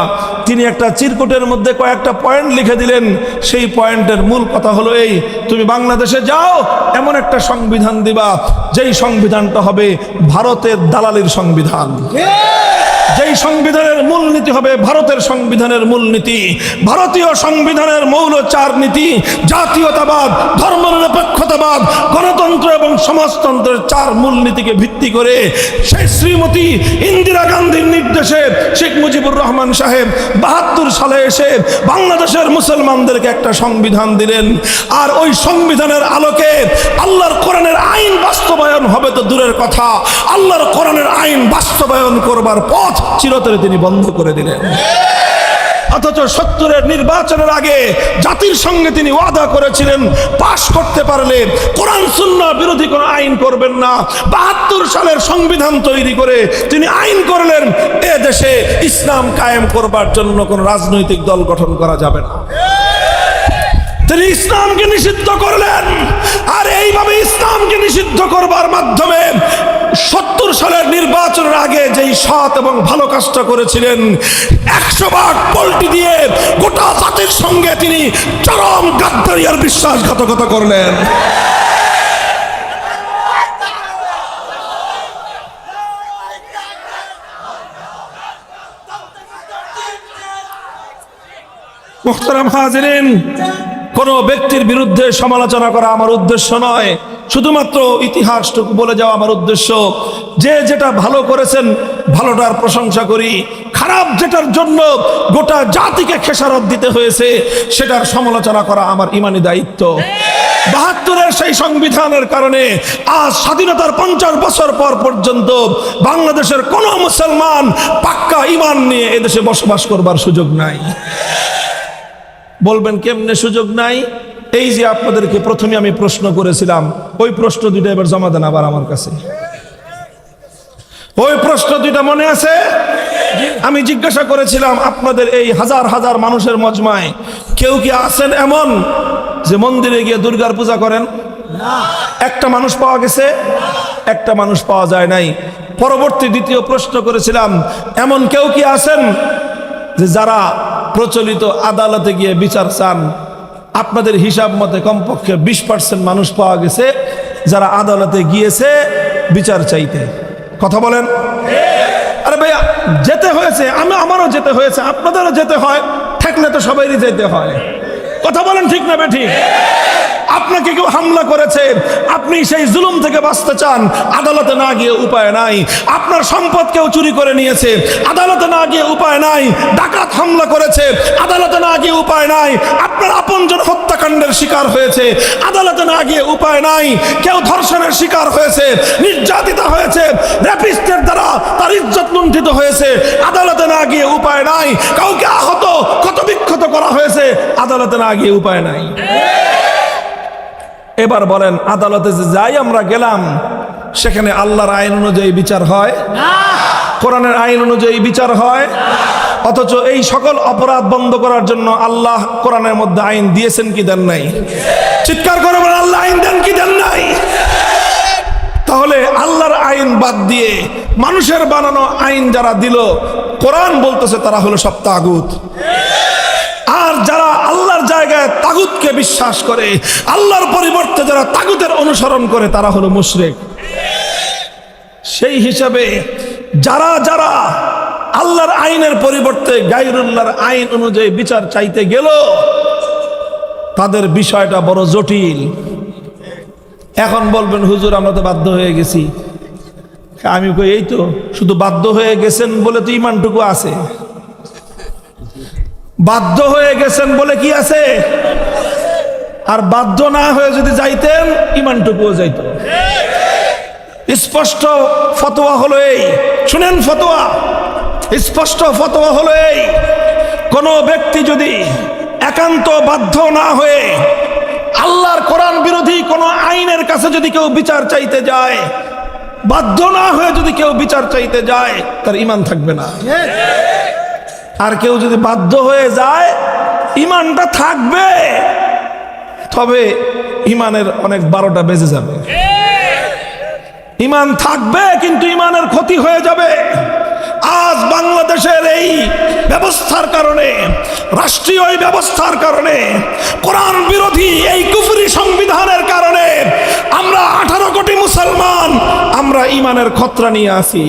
তিনি একটা চিরকুটের মধ্যে কয়েকটা পয়েন্ট লিখে দিলেন। সেই পয়েন্টের মূল কথা হলো এই, তুমি বাংলাদেশে যাও, এমন একটা সংবিধান দিবা যেই সংবিধানটা হবে ভারতের দালালির সংবিধান, যেই সংবিধানের মূলনীতি হবে ভারতের সংবিধানের মূলনীতি। ভারতীয় সংবিধানের মৌল 4 নীতি, জাতীয়তাবাদ, ধর্মনিরপেক্ষতাবাদ, গণতন্ত্র এবং সমাজতন্ত্রের 4 মূলনীতিকে ভিত্তি করে সেই শ্রীমতী ইন্দিরা গান্ধীর নির্দেশে শেখ মুজিবুর রহমান সাহেব 72 সালে এসে বাংলাদেশের মুসলমানদেরকে একটা সংবিধান দিলেন। আর ওই সংবিধানের আলোকে আল্লাহর কোরআনের আইন বাস্তবায়ন হবে তো দূরের কথা, আল্লাহর কোরআনের আইন বাস্তবায়ন করবার পথ চিরতরে তিনি বন্ধ করে দিলেন। অথচ 70-এর নির্বাচনের আগে জাতির সঙ্গে তিনি ওয়াদা করেছিলেন, পাশ করতে পারলে কোরআন সুন্নাহ বিরোধী কোনো আইন করবেন না। 72 সালের সংবিধান তৈরি করে তিনি আইন করলেন, এ দেশে ইসলাম কায়েম করবার জন্য কোনো রাজনৈতিক দল গঠন করা যাবে না। তিনি ইসলামকে নিষিদ্ধ করলেন। আর এইভাবে ইসলামকে নিষিদ্ধ করবার মাধ্যমে 70 সালের নির্বাচনের আগে যেই সৎ এবং ভালো কাজটা করেছিলেন, 100 ভাগ পল্টি দিয়ে গোটা জাতির সঙ্গে তিনি চরম গাদ্দারি আর বিশ্বাসঘাতকতা করলেন। মুহতারাম হাজিরিন, কোন ব্যক্তির বিরুদ্ধে সমালোচনা করা আমার উদ্দেশ্য নয়, শুধুমাত্র ইতিহাসটুকু বলে যাওয়া আমার উদ্দেশ্য। যে যেটা ভালো করেছেন ভালোটার প্রশংসা করি, খারাপ যেটার জন্য গোটা জাতিকে খেসারত দিতে হয়েছে সেটার সমালোচনা করা আমার ইমানি দায়িত্ব। 72-এর সেই সংবিধানের কারণে আজ স্বাধীনতার 50 বছর পর পর্যন্ত বাংলাদেশের কোন মুসলমান পাক্কা ইমান নিয়ে এদেশে বসবাস করবার সুযোগ নাই। বলবেন কেমনে সুযোগ নাই? এই যে আপনাদেরকে প্রথমে আমি প্রশ্ন করেছিলাম, ওই প্রশ্ন দুইটা এবার জমা দেন আবার আমার কাছে। ওই প্রশ্ন দুইটা মনে আছে? আমি জিজ্ঞাসা করেছিলাম আপনাদের এই হাজার হাজার মানুষের মজমায় কেউ কি আছেন এমন যে মন্দিরে গিয়ে দুর্গার পূজা করেন? একটা মানুষ পাওয়া গেছে? একটা মানুষ পাওয়া যায় নাই। পরবর্তী দ্বিতীয় প্রশ্ন করেছিলাম, এমন কেউ কি আছেন যে যারা প্রচলিত আদালতে গিয়ে বিচার চান? আপনাদের হিসাব মতে কমপক্ষে 20% মানুষ পাওয়া গেছে যারা আদালতে গিয়েছে বিচার চাইতে। কথা বলেন? আরে ভাইয়া, যেতে হয়েছে, আমারও যেতে হয়েছে, আপনাদেরও যেতে হয়, থাকলে তো সবাইরই যেতে হয়। কথা বলেন ঠিক না বেঠিক? আপনাকে কেউ হামলা করেছে, আপনি সেই জুলুম থেকে বাঁচতে চান, আদালতে না গিয়ে উপায় নাই। আপনার সম্পদ কেউ চুরি করে নিয়েছে, আদালতে না গিয়ে উপায় নাই। ডাকাত হামলা করেছে, আদালতে না গিয়ে উপায় নাই। আপনার আপনজন হত্যাকাণ্ডের শিকার হয়েছে, আদালতে না গিয়ে উপায় নাই। কেউ ধর্ষণের শিকার হয়েছে, নির্যাতিত হয়েছে, রেপিস্টের দ্বারা তার ইজ্জত লুণ্ঠিত হয়েছে, আদালতে না গিয়ে উপায় নাই। কাউকে আহত ক্ষতবিক্ষত করা হয়েছে, আদালতে না গিয়ে উপায় নাই। এবার বলেন, আদালতে যে যাই আমরা গেলাম, সেখানে আল্লাহর আইন অনুযায়ী বিচার হয় না, কোরআনের আইন অনুযায়ী বিচার হয়। অথচ এই সকল অপরাধ বন্ধ করার জন্য আল্লাহ কোরআনের মধ্যে আইন দিয়েছেন কি দেন নাই? চিৎকার করে বলেন, আল্লাহ আইন দেন কি দেন নাই? তাহলে আল্লাহর আইন বাদ দিয়ে মানুষের বানানো আইন যারা দিল, কোরআন বলতেছে তারা হলো সব তাগুত। আর যারা আল্লাহর জায়গায় তাগুতকে বিশ্বাস করে, আল্লাহর পরিবর্তে যারা তাগুতের অনুসরণ করে, তারা হলো মুশরিক। সেই হিসাবে যারা যারা আল্লাহর আইনের পরিবর্তে গায়রুল্লাহর আইন অনুযায়ী বিচার চাইতে গেল, তাদের বিষয়টা বড় জটিল। এখন বলবেন, হুজুর আমরা তো বাধ্য হয়ে গেছি। আমি কই, এই তো শুধু বাধ্য হয়ে গেছেন বলে তো ইমানটুকু আছে। বাধ্য হয়ে গেছেন বলে কি আছে? আর বাধ্য না হয়ে যদি যাইতেন, ইমানটুকুও যাইত। স্পষ্ট ফতোয়া হলো এই, শুনেন ফতোয়া, স্পষ্ট ফতোয়া হলো এই, কোন ব্যক্তি যদি একান্ত বাধ্য না হয়ে আল্লাহর কোরআন বিরোধী কোন আইনের কাছে যদি কেউ বিচার চাইতে যায়, বাধ্য না হয়ে যদি কেউ বিচার চাইতে যায়, তার ঈমান থাকবে না। আর কেউ যদি বাধ্য হয়ে যায়, ঈমানটা থাকবে, তবে ঈমানের অনেক 12টা বেজে যাবে। ঈমান থাকবে কিন্তু ঈমানের ক্ষতি হয়ে যাবে। আজ বাংলাদেশের এই ব্যবস্থার কারণে, রাষ্ট্রীয় এই ব্যবস্থার কারণে, কোরআন বিরোধী এই কুফরি সংবিধানের কারণে আমরা 18 কোটি মুসলমান আমরা ঈমানের খতরা নিয়ে আছি।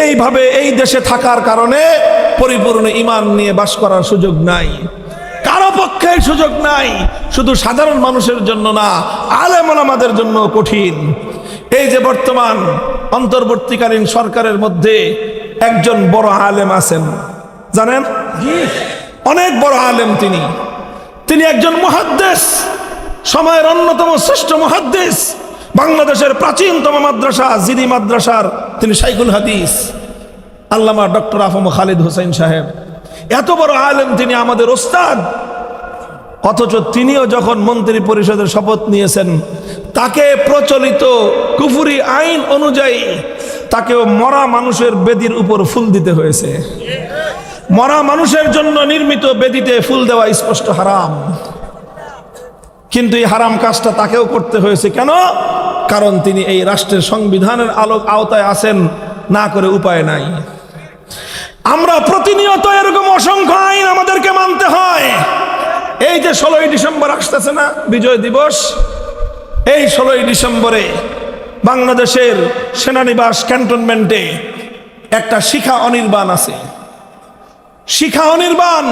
এইভাবে এই দেশে থাকার কারণে পরিপূর্ণ ঈমান নিয়ে বাস করার সুযোগ নাই, কারো পক্ষে সুযোগ নাই। শুধু সাধারণ মানুষের জন্য না, আলেম ওলামাদের জন্য কঠিন। এই যে বর্তমান অন্তর্বর্তীকালীন সরকারের মধ্যে একজন বড় আলেম আছেন, জানেন? অনেক বড় আলেম তিনি একজন মুহাদ্দিস, সময়ের অন্যতম শ্রেষ্ঠ মুহাদ্দিস। বাংলাদেশের প্রাচীনতম মাদ্রাসা জিদি মাদ্রাসার তিনি শাইখুল হাদিস আল্লামা ডক্টর আফম খালিদ হোসেন সাহেব। এত বড় আলেম, তিনি আমাদের ওস্তাদ। অথচ তিনিও যখন মন্ত্রী পরিষদের শপথ নিয়েছেন, তাকে প্রচলিত কুফরি আইন অনুযায়ী তাকেও মরা মানুষের বেদির উপর ফুল দিতে হয়েছে। মরা মানুষের জন্য নির্মিত বেদিতে ফুল দেওয়া স্পষ্ট হারাম। কিন্তু এই হারাম কাজটা তাকেও করতে হয়েছে। কেন? কারণ তিনি এই রাষ্ট্রের সংবিধানের আওতায় আছেন, না করে উপায় নাই। আমরা প্রতিনিয়ত এরকম অসংখ্য আইন আমাদেরকে মানতে হয়। এই যে 16ই ডিসেম্বর আসতেছে না, বিজয় দিবস, এই 16ই ডিসেম্বরে বাংলাদেশের সেনানিবাস ক্যান্টনমেন্টে একটা শিখা অনির্বাণ আছে। শিখা অনির্বাণ,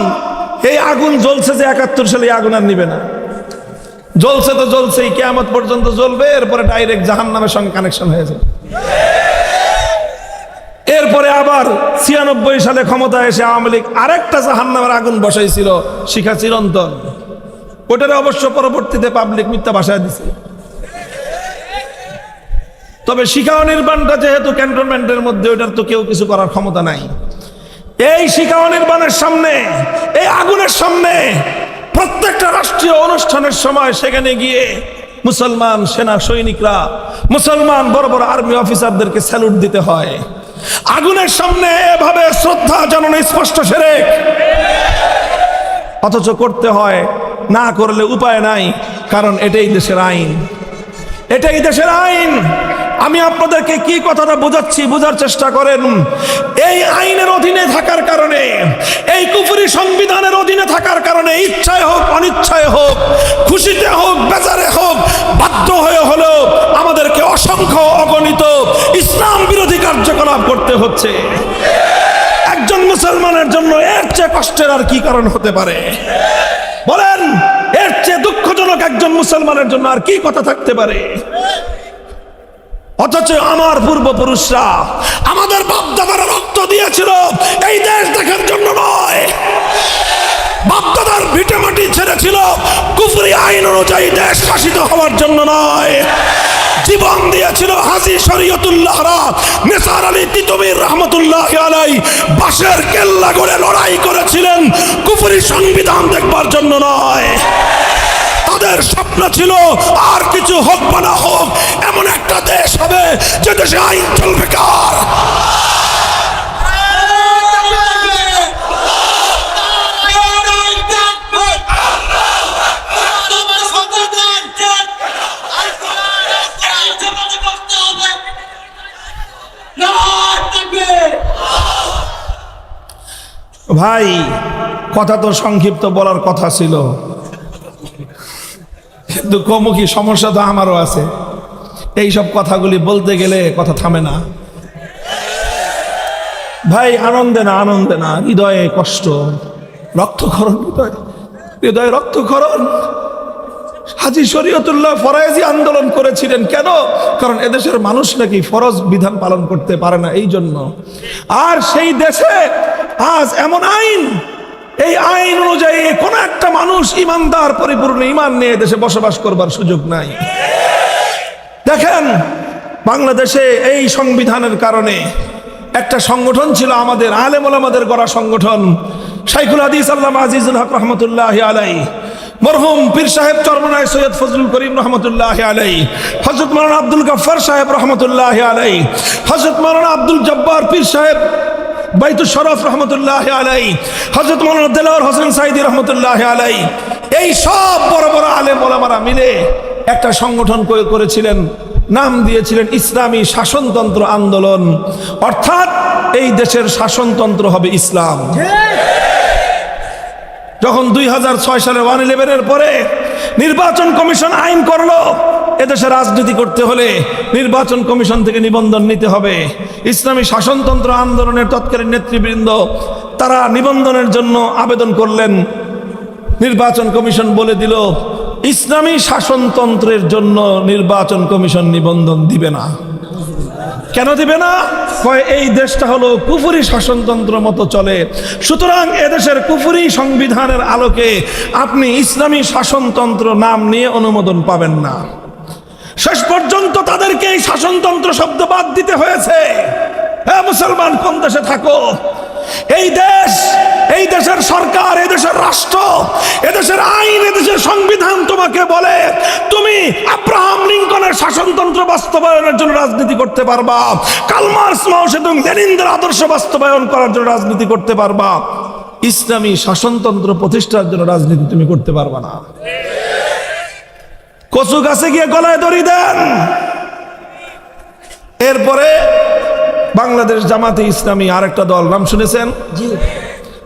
এই আগুন জ্বলছে যে 71 সালে আগুন আর নিবে না, জ্বলছে তো জ্বলছেই, কিয়ামত পর্যন্ত জ্বলবে। এরপরে ডাইরেক্ট জাহান্নামের সঙ্গে কানেকশন হয়ে যাবে। এরপরে আবার 96 সালে ক্ষমতায় এসে আওয়ামী লীগ আরেকটা জাহান্নামের আগুন বসাইছিল, শিখা চিরন্তন। ওটারে অবশ্য পরবর্তীতে পাবলিক মিথ্যা ভাষায় দিছে। তবে শিখা অনির্বাণটা যেহেতু ক্যান্টনমেন্টের মধ্যে, ওটার তো কেউ কিছু করার ক্ষমতা নাই। এই শিখা অনির্বাণের সামনে, এই আগুনের সামনে প্রত্যেকটা রাষ্ট্রীয় অনুষ্ঠানের সময় সেখানে গিয়ে মুসলমান সেনা সৈনিকরা, মুসলমান বড় বড় আর্মি অফিসারদেরকে স্যালুট দিতে হয়। আগুনের সামনে এভাবে শ্রদ্ধা জানানো স্পষ্ট শিরক। অথচ করতে হয়, না করলে উপায় নাই, কারণ এটাই দেশের আইন, এটাই দেশের আইন। আমি আপনাদেরকে কি কথাটা বোঝাচ্ছি, বোঝার চেষ্টা করেন। এই আইনের অধীনে থাকার কারণে, এই কুফরি সংবিধানের অধীনে থাকার কারণে, ইচ্ছায় হোক অনিচ্ছায় হোক, খুশিতে হোক বেজারে হোক, বাধ্য হয়ে হলেও আমাদেরকে অসংখ্য অগণিত ইসলাম বিরোধী কার্যকলাপ করতে হচ্ছে। একজন মুসলমানের জন্য এর চেয়ে কষ্টের আর কি কারণ হতে পারে? বলেন, এর চেয়ে দুঃখজনক একজন মুসলমানের জন্য আর কি কথা থাকতে পারে? অথচ আমার পূর্বপুরুষরা, আমাদের বাপদাদারা রক্ত দিয়েছিল এই দেশ দেখার জন্য নয়, বাপদাদার ভিটে মাটি ছেড়েছিল কুফরি আইন অনুযায়ী দেশ শাসিত হওয়ার জন্য নয়। জীবন দিয়েছিল হাজী শরীয়তুল্লাহরা, নিসার আলী তিতুমীর রহমতুল্লাহ আলাইহি বাঁশের কেল্লা গড়ে লড়াই করেছিলেন কুফরি সংবিধান দেখবার জন্য নয়। তাদের স্বপ্ন ছিল আর কিছু হোক বা না হোক, এমন একটা দেশ হবে যে দেশে আইন চলবে কার? ভাই, কথা তো সংক্ষিপ্ত বলার কথা ছিল, কিন্তু কমুখী সমস্যা তো আমারও আছে। এইসব কথাগুলি বলতে গেলে কথা থামে না ভাই। আনন্দে না, হৃদয়ে কষ্ট, রক্তক্ষরণ, হৃদয়ে রক্তক্ষরণ। হাজী শরীয়তুল্লাহ ফরায়েজি আন্দোলন করেছিলেন কেন? কারণ এদেশের মানুষ নাকি ফরজ বিধান পালন করতে পারে না, এই জন্য। আর সেই দেশে আজ এমন আইন, এই আইন অনুযায়ী কোন একটা মানুষ ইমানদার পরিপূর্ণ ইমান নিয়ে দেশে বসবাস করবার সুযোগ নাই। দেখেন, বাংলাদেশে এই সংবিধানের কারণে একটা সংগঠন ছিল আমাদের আলেম ওলামাদের গড়া সংগঠন, শাইখুল হাদিস আল্লামা আজিজুল হক রহমতুল্লাহ আলাইহি, মরহুম পীর সাহেব চরমনায় সৈয়দ ফজলুল করিম রহমতুল্লাহ আলাইহি, হযরত মাওলানা আব্দুল গফফার সাহেব রহমতুল্লাহ আলাইহি, হযরত মাওলানা আব্দুল জব্বার পীর সাহেব বাইতুল শরফ রহমতুল্লাহ আলাইহি, হযরত মাওলানা দেলাওয়ার হোসেন সাইদি রহমতুল্লাহ আলাইহি, এই সব বড় বড় আলেম ওলামারা মিলে একটা সংগঠন করেছিলেন, নাম দিয়েছিলেন ইসলামী শাসনতন্ত্র আন্দোলন। অর্থাৎ এই দেশের শাসনতন্ত্র হবে ইসলাম। যখন 2006 সালে 1/11-এর পরে নির্বাচন কমিশন আইন করলো, এদেশে রাজনীতি করতে হলে নির্বাচন কমিশন থেকে নিবন্ধন নিতে হবে। ইসলামী শাসনতন্ত্র আন্দোলনের তৎকালীন নেতৃবৃন্দ তারা নিবন্ধনের জন্য আবেদন করলেন। নির্বাচন কমিশন বলে দিল, ইসলামী শাসনতন্ত্রের জন্য নির্বাচন কমিশন নিবন্ধন দিবে না। কেন দিবে না? কয় এই দেশটা হলো কুফরি শাসনতন্ত্র মতো চলে, সুতরাং এদেশের কুফরি সংবিধানের আলোকে আপনি ইসলামী শাসনতন্ত্র নাম নিয়ে অনুমোদন পাবেন না। শেষ পর্যন্ত তাদেরকে এই শাসনতন্ত্র শব্দ বাদ দিতে হয়েছে। হ্যাঁ মুসলমান, কোন দেশে থাকো, এই দেশ, এই দেশের সরকার, এই দেশের রাষ্ট্র, এদেশের আইন, এদেশের সংবিধান তোমাকে বলে তুমি আব্রাহাম লিঙ্কনের শাসনতন্ত্র বাস্তবায়নের জন্য রাজনীতি করতে পারবা, কার্ল মার্কস, মাও সেতুং, লেনিনদের আদর্শ বাস্তবায়ন করার জন্য রাজনীতি করতে পারবা, ইসলামী শাসনতন্ত্র প্রতিষ্ঠার জন্য রাজনীতি তুমি করতে পারবা না। কচু গাছে গিয়ে গলায় দড়ি দেন। এরপরে বাংলাদেশ জামাতে ইসলামী আরেকটা দল, নাম শুনেছেন?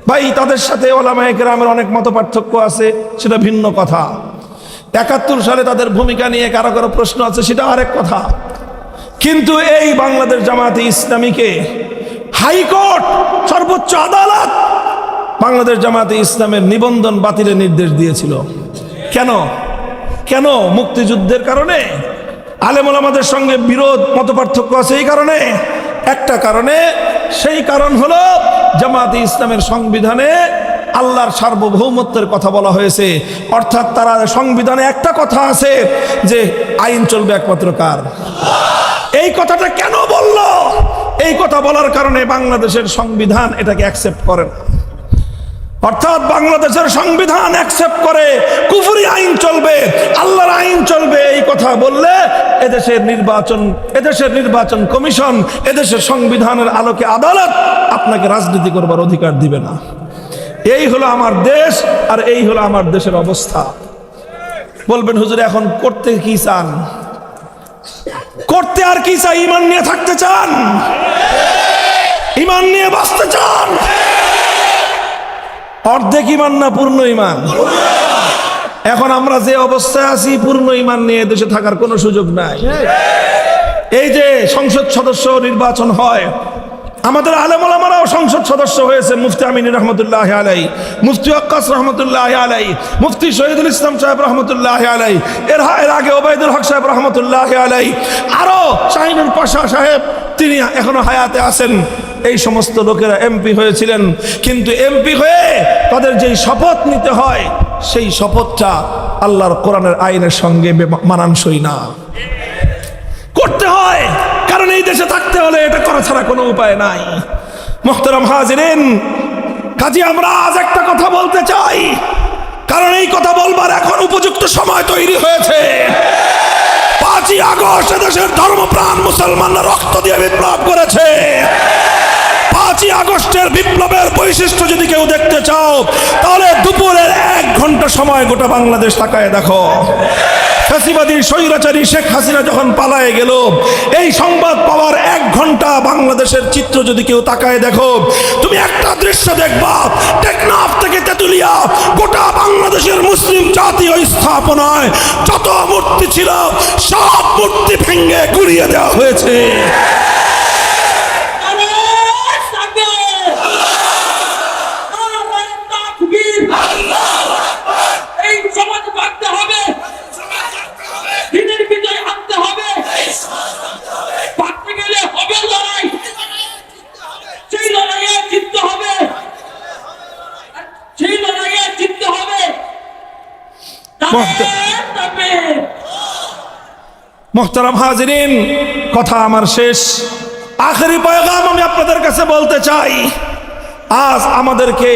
ভাই, তাদের সাথে ওলামায়ে কেরামের অনেক মত পার্থক্য আছে, সেটা ভিন্ন কথা। 71 সালে তাদের ভূমিকা নিয়ে কারো কারো প্রশ্ন আছে, সেটা আরেক কথা। কিন্তু এই বাংলাদেশ জামাতে ইসলামীকে হাইকোর্ট, সর্বোচ্চ আদালত বাংলাদেশ জামাতে ইসলামের নিবন্ধন বাতিলের নির্দেশ দিয়েছিল। কেন? কেন? মুক্তিযুদ্ধের কারণে? আলেম ওলামাদের সঙ্গে বিরোধ, মত পার্থক্য আছে এই কারণে? একটা কারণে, সেই কারণ হলো জামাতে ইসলামের সংবিধানে আল্লাহর সার্বভৌমত্বের কথা বলা হয়েছে। অর্থাৎ তারা সংবিধানে একটা কথা আছে যে আইন চলবে একমাত্র কার? এই কথাটা কেন বলল? এই কথা বলার কারণে বাংলাদেশের সংবিধান এটাকে অ্যাকসেপ্ট করে না। অর্থাৎ বাংলাদেশের সংবিধান অ্যাকসেপ্ট করে কুফরি আইন চলবে, আল্লাহর আইন চলবে, এই কথা বললে এদেশের নির্বাচন কমিশন, এদেশের সংবিধানের আলোকে আদালত আপনাকে রাজনীতি করবার অধিকার দিবে না। এই হলো আমার দেশ, আর এই হলো আমার দেশের অবস্থা। বলবেন হুজুর এখন করতে কি চান? করতে আর কি চাই? ঈমান নিয়ে থাকতে চান? ঈমান নিয়ে বাঁচতে চান? অর্ধেক ঈমান না পূর্ণ ঈমান? এখন আমরা যে অবস্থায় আছি, পূর্ণ ঈমান নিয়ে দেশে থাকার কোনো সুযোগ নাই। এই যে সংসদ সদস্য নির্বাচন হয়, আমাদের আলেম ওলামারাও সংসদ সদস্য হয়েছে। মুফতি আমিনী রহমতুল্লাহ আলাই, মুফতি আক্কাস রহমতুল্লাহ আলাই, মুফতি শহীদুল ইসলাম সাহেব রহমতুল্লাহ আলাই, এর আগে ওবায়দুল হক সাহেব রহমতুল্লাহ আলাই, আরো শাহিনুর পাশা সাহেব, তিনি এখনো হায়াতে আছেন। এই সমস্ত লোকেরা এমপি হয়েছিলেন, কিন্তু এমপি হয়ে তাদের যেই শপথ নিতে হয় সেই শপথটা আল্লাহর কোরআনের আইনের সঙ্গে মানানসই না। করতে হয়, কারণ এই দেশে থাকতে হলে এটা করা ছাড়া কোনো উপায় নাই। মুহতারাম হাজিরিন, কাজী আমরা আজ একটা কথা বলতে চাই, কারণ এই কথা বলবার এখন উপযুক্ত সময় তৈরি হয়েছে। 5ই আগস্ট দেশের ধর্মপ্রাণ মুসলমানরা রক্ত দিয়ে বিপ্লব করেছে। 5ই আগস্টের বিপ্লবের বৈশিষ্ট্য যদি কেউ দেখতে চাও, তাহলে দুপুরের 1 ঘন্টা সময় গোটা বাংলাদেশ তাকায় দেখো। ফ্যাসিবাদী স্বৈরাচারী শেখ হাসিনা যখন পালায়ে গেল, এই সংবাদ পাওয়ার 1 ঘন্টা বাংলাদেশের চিত্র যদি কেউ তাকায় দেখো, তুমি একটা দৃশ্য দেখবা, টেকনাফ থেকে তেতুলিয়া গোটা বাংলাদেশের মুসলিম জাতীয় স্থাপনায় যত মূর্তি ছিল সব মূর্তি ভেঙে গুড়িয়ে দেওয়া হয়েছে। মুহতারাম হাজিরিন, কথা আমার শেষ। আখেরি পয়গাম আমি আপনাদের কাছে বলতে চাই, আজ আমাদেরকে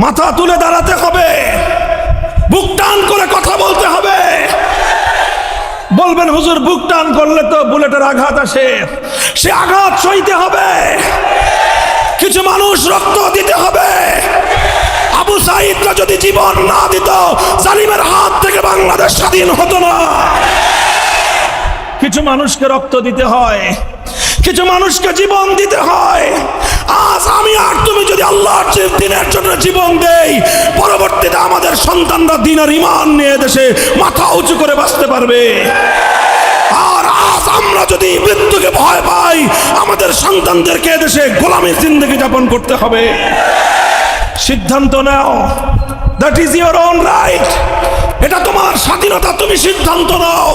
মাথা তুলে দাঁড়াতে হবে, বুক টান করে কথা বলতে হবে। বলবেন হুজুর বুক টান করলে তো বুলেটের আঘাত আসে, সে আঘাত সইতে হবে। কিছু মানুষ রক্ত দিতে হবে। আবু সাঈদরা যদি জীবন না দিত, জালিমের হাত থেকে বাংলাদেশ স্বাধীন হতো না। কিছু মানুষকে রক্ত দিতে হয়, কিছু মানুষকে জীবন দিতে হয়। আজ আমি আর তুমি যদি আল্লাহর দিনের জন্য জীবন দেই, পরবর্তীতে আমাদের সন্তানরা দিন আর ঈমান নিয়ে দেশে মাথা উঁচু করে বাঁচতে পারবে। আর আজ আমরা যদি মৃত্যুকে ভয় পাই, আমাদের সন্তানদেরকে দেশে গোলামীর জিন্দেগি যাপন করতে হবে। সিদ্ধান্ত নাও, that is your own right. এটা তোমার স্বাধীনতা, তুমি সিদ্ধান্ত নাও।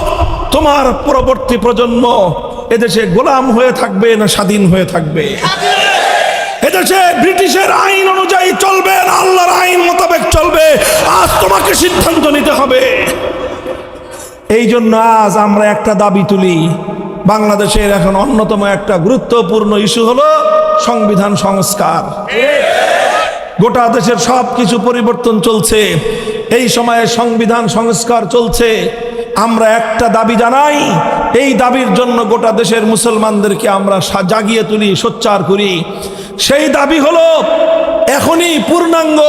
তোমার পরবর্তী প্রজন্ম এদেশে গোলাম হয়ে থাকবে না স্বাধীন হয়ে থাকবে? এদেশে ব্রিটিশের আইন অনুযায়ী চলবে না আল্লাহর আইন মোতাবেক চলবে? আজ তোমাকে সিদ্ধান্ত নিতে হবে। এই জন্য আজ আমরা একটা দাবি তুলি। বাংলাদেশের এখন অন্যতম একটা গুরুত্বপূর্ণ ইস্যু হলো সংবিধান সংস্কার। গোটা দেশের সব কিছু পরিবর্তন চলছে, এই সময়ে সংবিধান সংস্কার চলছে। আমরা একটা দাবি জানাই, এই দাবির জন্য গোটা দেশের মুসলমানদেরকে আমরা জাগিয়ে তুলি, সোচ্চার করি। সেই দাবি হলো এখনই পূর্ণাঙ্গ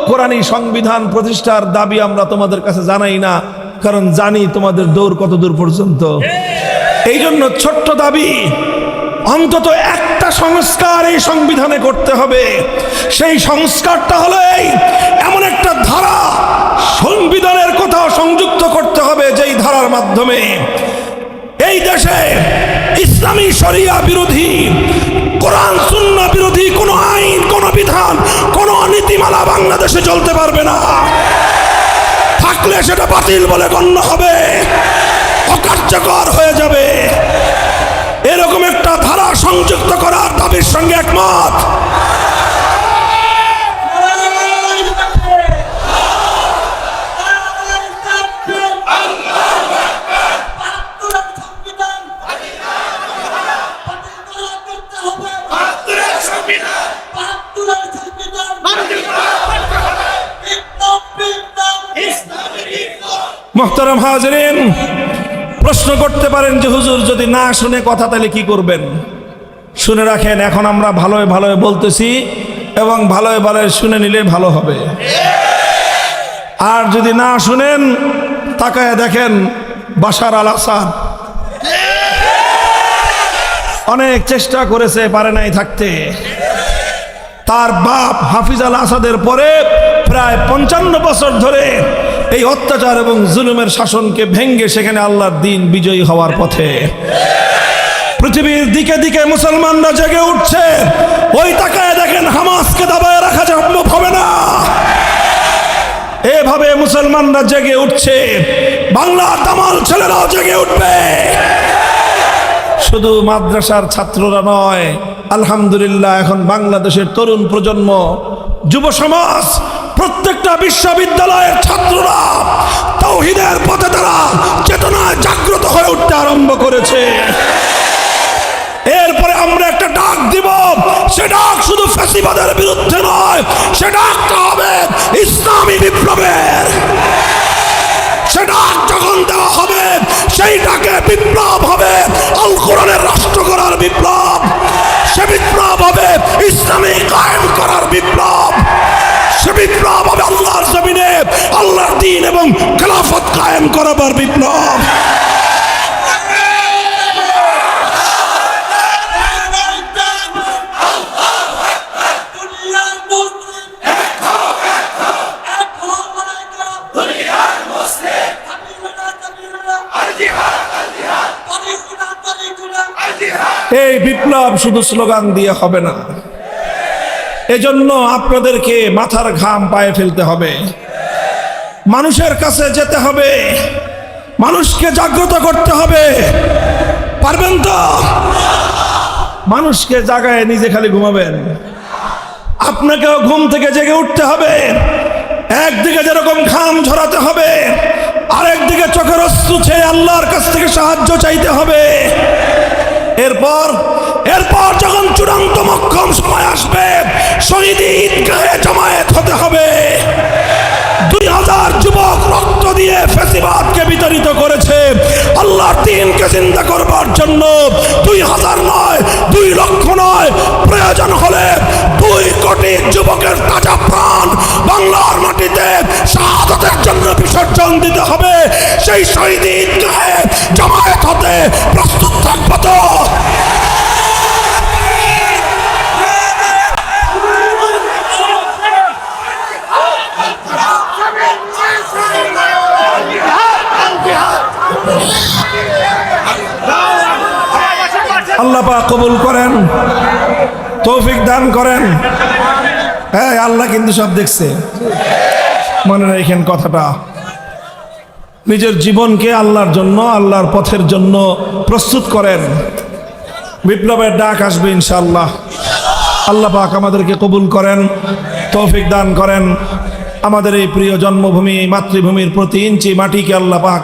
কোরআনী সংবিধান প্রতিষ্ঠার দাবি আমরা তোমাদের কাছে জানাই না, কারণ জানি তোমাদের দৌড় কত দূর পর্যন্ত। এই জন্য ছোট্ট দাবি, অন্তত একটা সংস্কার এই সংবিধানে করতে হবে। সেই সংস্কারটা হলো এমন একটা ধারা সংবিধানের কোথাও সংযুক্ত করতে হবে, যেই ধারার মাধ্যমে এই দেশে ইসলামী শরিয়া বিরোধী, কোরআন সুন্নাহ বিরোধী কোনো আইন, কোনো বিধান, কোনো নীতিমালা বাংলাদেশে চলতে পারবে না। থাকলে সেটা বাতিল বলে গণ্য হবে, অকার্যকর হয়ে যাবে। এরকম একটা ধারা সংযুক্ত করার দাবির সঙ্গে একমত। মুহতারাম হাজিরিন, প্রশ্ন করতে পারেন যে হুজুর যদি না শুনে কথা তাহলে কি করবেন? শুনে রাখেন, এখন আমরা ভালোই ভালোই বলতেছি এবং ভালোই ভালোই শুনে নিলে ভালো হবে। আর যদি না শুনেন, তাকায় দেখেন বাশার আল আসাদ অনেক চেষ্টা করেছে, পারে নাই থাকতে। তার বাপ হাফিজ আল আসাদের পরে প্রায় 55 বছর ধরে এই অত্যাচার এবং জুলুমের শাসনকে ভেঙ্গে সেখানে আল্লাহর দ্বীন বিজয়ী হওয়ার পথে। পৃথিবীর দিকে দিকে মুসলমানরা জেগে উঠছে, ওই তাকায় দেখেন হামাসকে দাবায় রাখা সম্ভব হবে না। এভাবে মুসলমানরা জেগে উঠছে, বাংলার দামাল ছেলেরাও জেগে উঠবে। শুধু মাদ্রাসার ছাত্ররা নয়, আলহামদুলিল্লাহ এখন বাংলাদেশের তরুণ প্রজন্ম, যুব সমাজ, প্রত্যেকটা বিশ্ববিদ্যালয়ের ছাত্ররা তাওহীদের পথে তারা চেতনায় জাগ্রত হয়ে উঠতে আরম্ভ করেছে। এরপরে আমরা একটা ডাক দিব, সে ডাক শুধু ফ্যাসিবাদের বিরুদ্ধে নয়, সে ডাকটা হবে ইসলামী বিপ্লবের। সে ডাক যখন দেওয়া হবে, সেই ডাকে বিপ্লব হবে আল কোরআনের রাষ্ট্র করার বিপ্লব। সে বিপ্লব হবে ইসলামী কায়েম করার বিপ্লব। সে বিপ্লব হবে আল্লাহর জমিনে আল্লাহর দ্বীন এবং খেলাফত কায়েম করার বিপ্লব। এই বিপ্লব শুধু স্লোগান দিয়ে হবে না, এজন্য আপনাদেরকে মাথার ঘাম পায়ে ফেলতে হবে, মানুষের কাছে যেতে হবে, মানুষকে জাগ্রত করতে হবে। পারবেন তো? মানুষকে জাগায় নিজে খালি ঘুমাবেন? আপনাকেও ঘুম থেকে জেগে উঠতে হবে। একদিকে যেরকম ঘাম ঝরাতে হবে, আরেকদিকে চোখের অশ্রু ছেড়ে আল্লাহর কাছ থেকে সাহায্য চাইতে হবে। এরপর যখন চূড়ান্ত মক্ষম সময় আসবে, শহীদ ঈদগাহে জমায়েত হতে হবে। 2000 যুবক রক্ত দিয়ে ফ্যাসিবাদকে বিতাড়িত করেছে আল্লাহর দ্বীনকে জিন্দা করবার জন্য। 2000 নয়, 2 লক্ষ নয়, প্রয়োজন হলে 2 কোটি যুবকের তাজা প্রাণ বাংলার মাটিতে শাহাদাতের জন্য বিসর্জন দিতে হবে। সেই শহীদ ঈদগাহে জমায়েত হতে প্রস্তুত থাকবো তো? আল্লাহ পাক কবুল করেন, তৌফিক দান করেন। হ্যাঁ, আল্লাহ কিন্তু সব দেখছে, মনে রাখেন কথাটা। নিজের জীবনকে আল্লাহর জন্য, আল্লাহর পথের জন্য প্রস্তুত করেন। বিপ্লবের ডাক আসবে ইনশাআল্লাহ। আল্লাহ পাক আমাদেরকে কবুল করেন, তৌফিক দান করেন। আমাদের এই প্রিয় জন্মভূমি, মাতৃভূমির প্রতি ইঞ্চি মাটিকে আল্লাহ পাক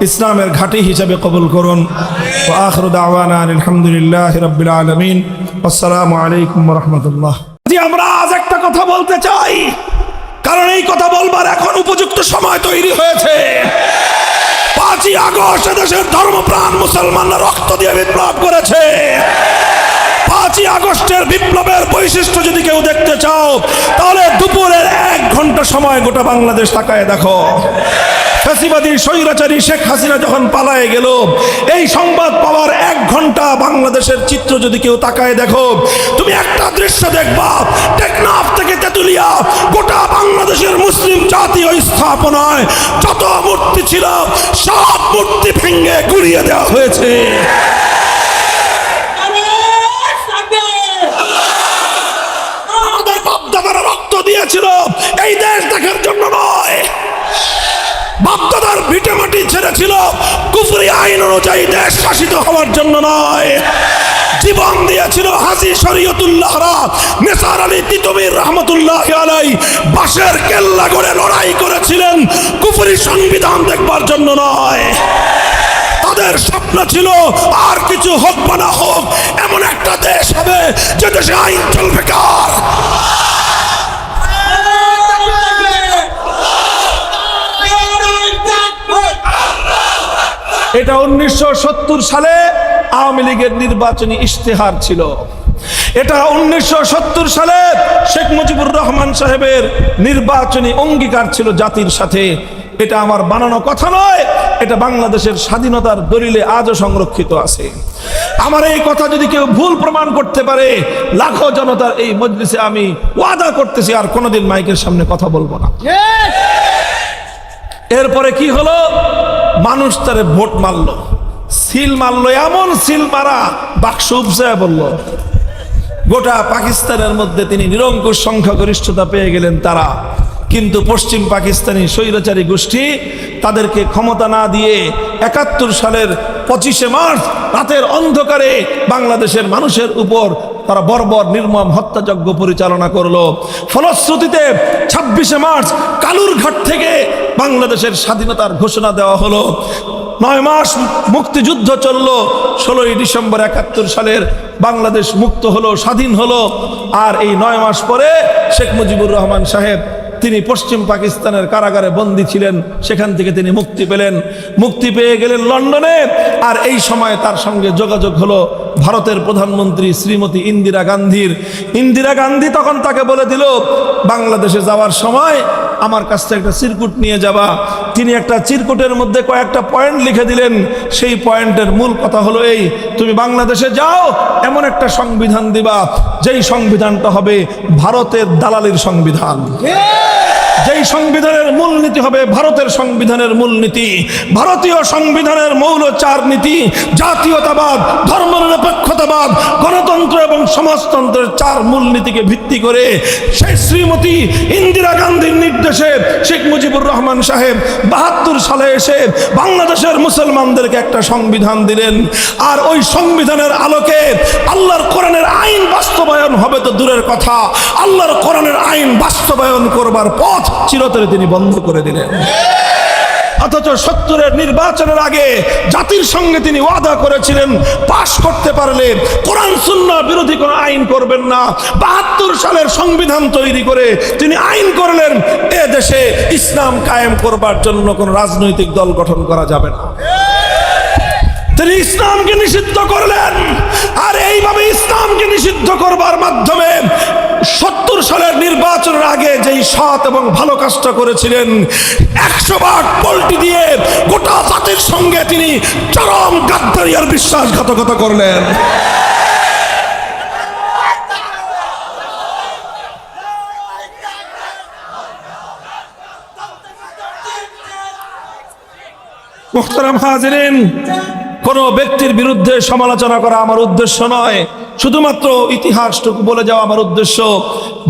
ইসলামের ঘাঁটি হিসেবে কবুল করুন। ওয়া আখিরু দাওয়ানা আলহামদুলিল্লাহি রাব্বিল আলামিন। আসসালামু আলাইকুম ওয়া রাহমাতুল্লাহ। আমরা আজ একটা কথা বলতে চাই, কারণ এই কথা বলবার এখন উপযুক্ত সময় তৈরি হয়েছে। 5ই আগস্ট দেশের ধর্মপ্রাণ মুসলমানরা রক্ত দিয়ে বিপ্লব করেছে। 5ই আগস্টের বিপ্লবের বৈশিষ্ট্য যদি কেউ দেখতে চাও, তাহলে দুপুরের 1 ঘন্টা সময় গোটা বাংলাদেশ তাকায় দেখো। ফ্যাসিবাদী স্বৈরাচারী শেখ হাসিনা যখন পালায়ে গেল, এই সংবাদ পাওয়ার 1 ঘন্টা বাংলাদেশের চিত্র যদি কেউ তাকায় দেখো, তুমি একটা দৃশ্য দেখবা। টেকনাফ থেকে তেতুলিয়া গোটা বাংলাদেশের মুসলিম জাতীয় স্থাপনায় যত মূর্তি ছিল, সব মূর্তি ভেঙে গুড়িয়ে দেওয়া হয়েছে। আমাদের বাপ-দাদারা রক্ত দিয়েছিল এই দেশ দেখার জন্য নয়, বাপ-দাদার ভিটে মাটি ছেড়েছিল কুফরি আইন অনুযায়ী দেশ শাসিত হওয়ার জন্য নয়। জীবন দিয়েছিল হাজী শরীয়তুল্লাহরা, নেসার আলী তিতুমীর রহমতুল্লাহি আলাইহি বাঁশের কেল্লা গড়ে লড়াই করেছিলেন কুফরি সংবিধান দেখবার জন্য নয়। তাদের স্বপ্ন ছিল আর কিছু হোক বা না হোক, এমন একটা দেশ হবে যে দেশে আইন চলবে কার। এটা 1970 সালে আওয়ামী লীগের নির্বাচনী ইশতেহার ছিল। এটা 1970 সালে শেখ মুজিবুর রহমান সাহেবের নির্বাচনী অঙ্গীকার ছিল জাতির সাথে। এটা আমার বানানো কথা নয়, এটা বাংলাদেশের স্বাধীনতার দলিলে আজও সংরক্ষিত আছে। আমার এই কথা যদি কেউ ভুল প্রমাণ করতে পারে, লাখো জনতার এই মজলিসে আমি ওয়াদা করতেছি আর কোনোদিন মাইকের সামনে কথা বলবো না। এরপরে কি হলো? মানুষ তারে ভোট মারলো, সিল মারলো, এমন সিল মারা বাক্স উপসায় বলল। গোটা পাকিস্তানের মধ্যে তিনি নিরঙ্কুশ সংখ্যাগরিষ্ঠতা পেয়ে গেলেন তারা। কিন্তু পশ্চিম পাকিস্তানি স্বৈরাচারী গোষ্ঠী তাদেরকে ক্ষমতা না দিয়ে ৭১ সালের ২৫শে মার্চ রাতের অন্ধকারে বাংলাদেশের মানুষের উপর তারা বর্বর নির্মম হত্যাযজ্ঞ পরিচালনা করলো। ফলশ্রুতিতে ২৬শে মার্চ কালুরঘাট থেকে বাংলাদেশের স্বাধীনতার ঘোষণা দেওয়া হলো। ৯ মাস মুক্তিযুদ্ধ চলল। ১৬ই ডিসেম্বর ৭১ সালের বাংলাদেশ মুক্ত হলো, স্বাধীন হলো। আর এই ৯ মাস পরে শেখ মুজিবুর রহমান সাহেব তিনি পশ্চিম পাকিস্তানের কারাগারে বন্দী ছিলেন, সেখান থেকে তিনি মুক্তি পেলেন। মুক্তি পেয়ে গেলেন লন্ডনে। আর এই সময় তার সঙ্গে যোগাযোগ হলো ভারতের প্রধানমন্ত্রী শ্রীমতী ইন্দিরা গান্ধীর। ইন্দিরা গান্ধী তখন তাকে বলে দিল, বাংলাদেশে যাওয়ার সময় আমার কাছ থেকে একটা চিরকুট নিয়ে যাবা। তিনি একটা চিরকুটের মধ্যে কয়েকটা পয়েন্ট লিখে দিলেন। সেই পয়েন্টের মূল কথা হলো এই, তুমি বাংলাদেশে যাও, এমন একটা সংবিধান দিবা যেই সংবিধানটা হবে ভারতের দালালির সংবিধান, যেই সংবিধানের মূলনীতি হবে ভারতের সংবিধানের মূলনীতি। ভারতীয় সংবিধানের মৌল 4 নীতি: জাতীয়তাবাদ, ধর্মনিরপেক্ষতাবাদ, গণতন্ত্র এবং সমাজতন্ত্রের 4 মূলনীতিকে ভিত্তি করে সেই শ্রীমতী ইন্দিরা গান্ধীর নির্দেশে শেখ মুজিবুর রহমান সাহেব ৭২ সালে এসে বাংলাদেশের মুসলমানদেরকে একটা সংবিধান দিলেন। আর ওই সংবিধানের আলোকে আল্লাহর কোরআনের আইন বাস্তবায়ন হবে তো দূরের কথা, আল্লাহর কোরআনের আইন বাস্তবায়ন করবার পথ চিরতরে তিনি বন্ধ করে দিলেন। অথচ ৭০-এর নির্বাচনের আগে জাতির সঙ্গে তিনি ওয়াদা করেছিলেন, পাশ করতে পারলে কোরআন সুন্নাহ বিরোধী কোনো আইন করবেন না। ৭২ সালের সংবিধান তৈরি করে তিনি আইন করলেন, এ দেশে ইসলাম কায়েম করবার জন্য কোনো রাজনৈতিক দল গঠন করা যাবে না। তিনি ইসলামকে নিষিদ্ধ করলেন। আর এইভাবে ইসলামকে নিষিদ্ধ করবার মাধ্যমে ৭০ সালের নির্বাচনের আগে যেই সৎ এবং ভালো কাজটা করেছিলেন, ১০০ ভাগ পল্টি দিয়ে গোটা জাতির সঙ্গে তিনি চরম গাদ্দারি আর বিশ্বাসঘাতকতা করলেন। মুহতারাম হাজিরিন, কোন ব্যক্তির বিরুদ্ধে সমালোচনা করা আমার উদ্দেশ্য নয়, শুধুমাত্র ইতিহাসটুকু বলে যাওয়া আমার উদ্দেশ্য।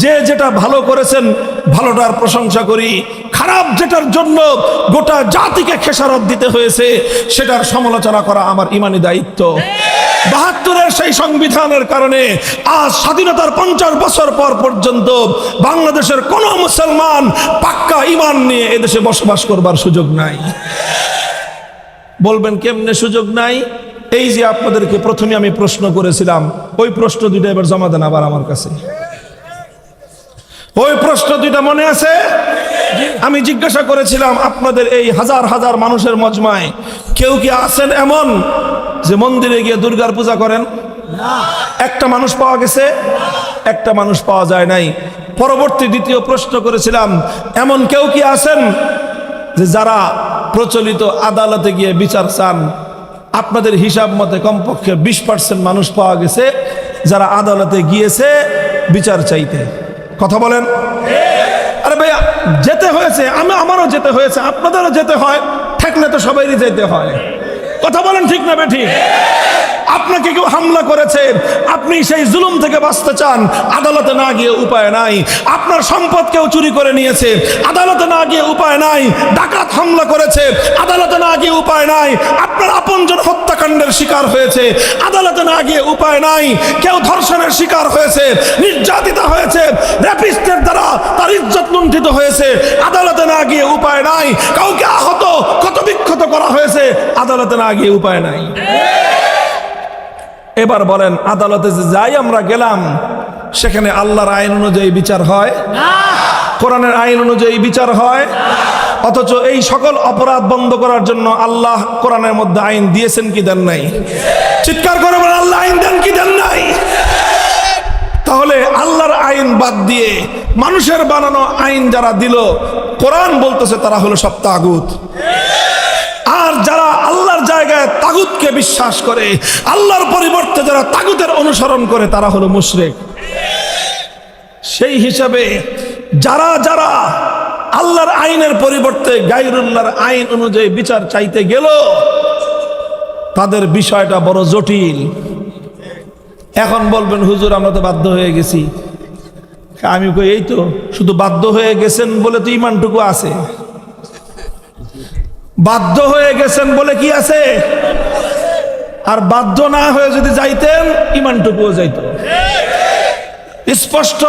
যে যেটা ভালো করেছেন ভালোটার প্রশংসা করি, খারাপ যেটার জন্য গোটা জাতিকে খেসারত দিতে হয়েছে সেটার সমালোচনা করা আমার ইমানি দায়িত্ব। ৭২-এর সেই সংবিধানের কারণে আজ স্বাধীনতার ৫০ বছর পর পর্যন্ত বাংলাদেশের কোন মুসলমান পাক্কা ঈমান নিয়ে এদেশে বসবাস করবার সুযোগ নাই। বলবেন কেমনে সুযোগ নাই? এই যে আপনাদেরকে প্রথমে আমি প্রশ্ন করেছিলাম, ওই প্রশ্ন দুইটা এবার জমা দেন আবার আমার কাছে। ওই প্রশ্ন দুইটা মনে আছে? আমি জিজ্ঞাসা করেছিলাম আপনাদের এই হাজার হাজার মানুষের মজমায় কেউ কি আছেন এমন যে মন্দিরে গিয়ে দুর্গার পূজা করেন? একটা মানুষ পাওয়া গেছে? একটা মানুষ পাওয়া যায় নাই। পরবর্তী দ্বিতীয় প্রশ্ন করেছিলাম, এমন কেউ কি আছেন যে যারা প্রচলিত আদালতে গিয়ে বিচার চান? আপনাদের হিসাব মতে কমপক্ষে 20% মানুষ পাওয়া গেছে যারা আদালতে গিয়েছে বিচার চাইতে। কথা বলেন? আরে ভাইয়া, যেতে হয়েছে, আমারও যেতে হয়েছে, আপনাদেরও যেতে হয়, থাকলে তো সবাইরই যেতে হয়। কথা বলেন ঠিক না বেঠিক? আপনাকে কেউ হামলা করেছে, আপনি সেই জুলুম থেকে বাঁচতে চান, আদালতে না গিয়ে উপায় নাই। আপনার সম্পদ কেউ চুরি করে নিয়েছে, আদালতে না গিয়ে উপায় নাই। ডাকাত হামলা করেছে, আদালতে না গিয়ে উপায় নাই। আপনার আপনজন হত্যাকাণ্ডের শিকার হয়েছে, আদালতে না গিয়ে উপায় নাই। কেউ ধর্ষণের শিকার হয়েছে, নির্যাতিত হয়েছে, রেপিস্টের দ্বারা তার ইজ্জত লুণ্ঠিত হয়েছে, আদালতে না গিয়ে উপায় নাই। কাউকে আহত ক্ষতবিক্ষত করা হয়েছে, আদালতে না গিয়ে উপায় নাই। এবার বলেন, আদালতে যে যাই আমরা গেলাম, সেখানে আল্লাহর আইন অনুযায়ী বিচার হয় না, কোরআনের আইন অনুযায়ী বিচার হয়। অথচ এই সকল অপরাধ বন্ধ করার জন্য আল্লাহ কোরআনের মধ্যে আইন দিয়েছেন কি দেন নাই? চিৎকার করে বলেন, আল্লাহ আইন দেন কি দেন নাই? তাহলে আল্লাহর আইন বাদ দিয়ে মানুষের বানানো আইন যারা দিল, কোরআন বলতেছে তারা হলো সব তাগুত। আর যারা আল্লাহর জায়গায় তাগুতকে বিশ্বাস করে, আল্লাহর পরিবর্তে যারা তাগুতের অনুসরণ করে, তারা হলো মুশরিক। সেই হিসাবে যারা যারা আল্লাহর আইনের পরিবর্তে গায়রুল্লাহর আইন অনুযায়ী বিচার চাইতে গেল, তাদের বিষয়টা বড় জটিল। এখন বলবেন হুজুর আমরা তো বাধ্য হয়ে গেছি। আমি কই এই তো শুধু বাধ্য হয়ে গেছেন বলে তো ইমানটুকু আছে। বাধ্য হয়ে গেছেন বলে কি আছে? আর বাধ্য না হয়ে যদি যাইতেন ইমানটুকুও যাইত। স্পষ্ট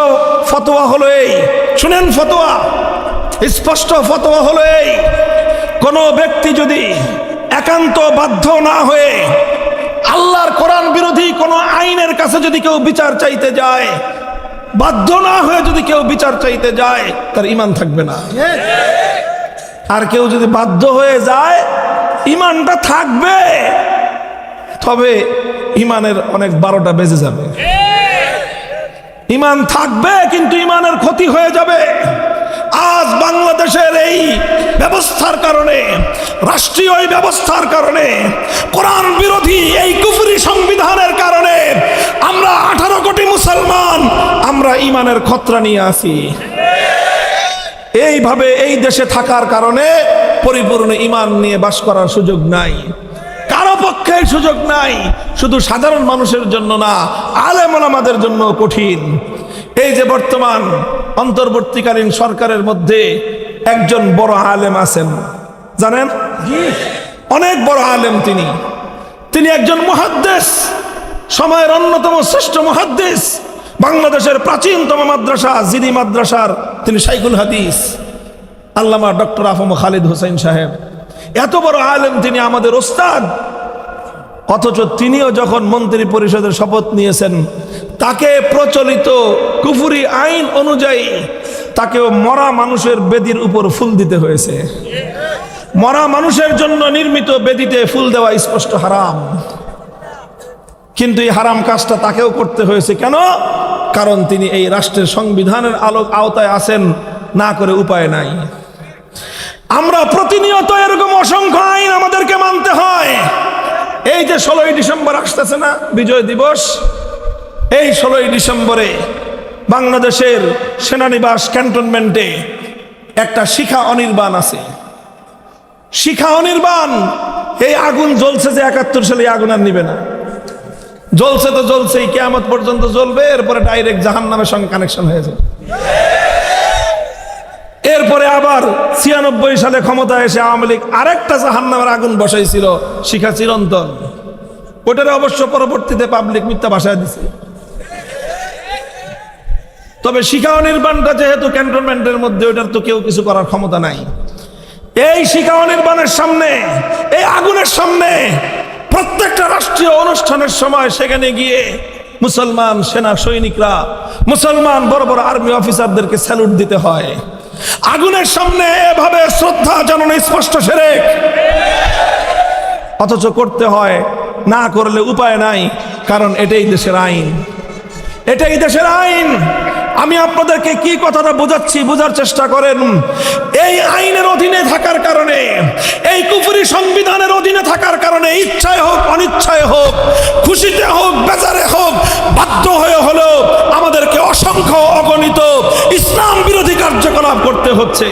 ফতোয়া হলো এই, শুনেন ফতোয়া, স্পষ্ট ফতোয়া হলো এই, কোন ব্যক্তি যদি একান্ত বাধ্য না হয়ে আল্লাহর কোরআন বিরোধী কোন আইনের কাছে যদি কেউ বিচার চাইতে যায়, বাধ্য না হয়ে যদি কেউ বিচার চাইতে যায়, তার ঈমান থাকবে না। আর কেউ যদি বাধ্য হয়ে যায় ঈমানটা থাকবে, তবে ঈমানের অনেক 12টা বেজে যাবে। ঈমান থাকবে কিন্তু ঈমানের ক্ষতি হয়ে যাবে। আজ বাংলাদেশের এই ব্যবস্থার কারণে, রাষ্ট্রীয় এই ব্যবস্থার কারণে, কোরআন বিরোধী এই কুফরি সংবিধানের কারণে আমরা 18 কোটি মুসলমান আমরা ঈমানের খতরা নিয়ে আছি। এইভাবে এই দেশে থাকার কারণে পরিপূর্ণ ঈমান নিয়ে বাস করার সুযোগ নাই, কারো পক্ষে সুযোগ নাই। শুধু সাধারণ মানুষের জন্য না, আলেম ওলামাদের জন্য কঠিন। এই যে বর্তমান অন্তর্বর্তীকালীন সরকারের মধ্যে একজন বড় আলেম আছেন, জানেন? অনেক বড় আলেম তিনি একজন মুহাদ্দিস, সময়ের অন্যতম শ্রেষ্ঠ মুহাদ্দিস, বাংলাদেশের প্রাচীনতম মাদ্রাসা জিরি মাদ্রাসার তিনি শাইখুল হাদিস আল্লামা ডক্টর আফম খালিদ হোসেন সাহেব। এত বড় আলেম, তিনি আমাদের ওস্তাদ। অথচ তিনিও যখন মন্ত্রী পরিষদের শপথ নিয়েছেন, তাকে প্রচলিত কুফরি আইন অনুযায়ী তাকেও মরা মানুষের বেদির উপর ফুল দিতে হয়েছে। মরা মানুষের জন্য নির্মিত বেদিতে ফুল দেওয়া স্পষ্ট হারাম, কিন্তু এই হারাম কাজটা তাকেও করতে হয়েছে। কেন? কারণ তিনি এই রাষ্ট্রের সংবিধানের আওতায় আছেন, না করে উপায় নাই। আমরা প্রতিনিয়ত এরকম অসংখ্য আইন আমাদেরকে মানতে হয়। এই যে 16ই ডিসেম্বর আসতেছে না, বিজয় দিবস, এই 16ই ডিসেম্বরে বাংলাদেশের সেনানিবাস ক্যান্টনমেন্টে একটা শিখা অনির্বাণ আছে। শিখা অনির্বাণ, এই আগুন জ্বলছে যে 71 সালে আগুন আর নিবে না, জ্বলছে তো জ্বলছেই, কিয়ামত পর্যন্ত জ্বলবে। এরপরে ডাইরেক্ট জাহান্নামের সঙ্গে কানেকশন হয়ে যাবে। এরপরে আবার 96 সালে ক্ষমতায় এসে আওয়ামী লীগ আরেকটা জাহান্নামের আগুন বসাইছিল, শিখা চিরন্তন। ওটারে অবশ্য পরবর্তীতে পাবলিক মিথ্যা ভাষায় দিছে। তবে শিখা অনির্বাণটা যেহেতু ক্যান্টনমেন্টের মধ্যে, ওটার তো কেউ কিছু করার ক্ষমতা নাই। এই শিখা অনির্বাণের সামনে, এই আগুনের সামনে প্রত্যেকটা রাষ্ট্রীয় অনুষ্ঠানের সময় সেখানে গিয়ে মুসলমান সেনা সৈনিকরা, মুসলমান বড় বড় আর্মি অফিসারদেরকে স্যালুট দিতে হয়। আগুনের সামনে এভাবে শ্রদ্ধা জানানো স্পষ্ট শিরক, অথচ করতে হয়, না করলে উপায় নাই, কারণ এটাই দেশের আইন, এটাই দেশের আইন। আমি আপনাদেরকে কি কথাটা বোঝাচ্ছি, বোঝার চেষ্টা করেন। এই আইনের অধীনে থাকার কারণে, এই কুফরি সংবিধানের অধীনে থাকার কারণে, ইচ্ছায় হোক অনিচ্ছায় হোক, খুশিতে হোক বেজারে হোক, বাধ্য হয়ে হলেও আমাদেরকে অসংখ্য অগণিত ইসলাম বিরোধী কার্যকলাপ করতে হচ্ছে।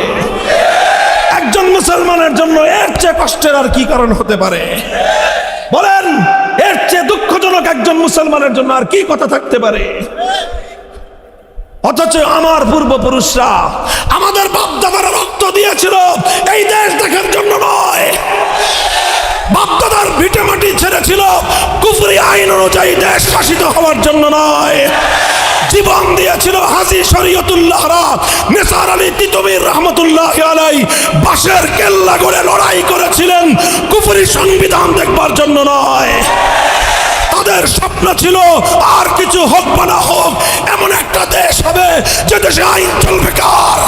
একজন মুসলমানের জন্য এর চেয়ে কষ্টের আর কি কারণ হতে পারে? বলেন, এর চেয়ে দুঃখজনক একজন মুসলমানের জন্য আর কি কথা থাকতে পারে? অথচ আমার পূর্বপুরুষরা, আমাদের বাপদাদারা রক্ত দিয়েছিল এই দেশ দেখার জন্য নয়, বাপদাদার ভিটে মাটি ছেড়েছিল কুফরি আইন অনুযায়ী দেশ শাসিত হওয়ার জন্য নয়। জীবন দিয়েছিল হাজী শরীয়তুল্লাহরা, নিসার আলী তিতুমীর রহমতুল্লাহ আলাইহি বাঁশের কেল্লা গড়ে লড়াই করেছিলেন কুফরি সংবিধান দেখবার জন্য নয়। তাদের স্বপ্ন ছিল আর কিছু হোক বা না হোক, এমন একটা দেশ হবে যে দেশে আইন চলবে কার?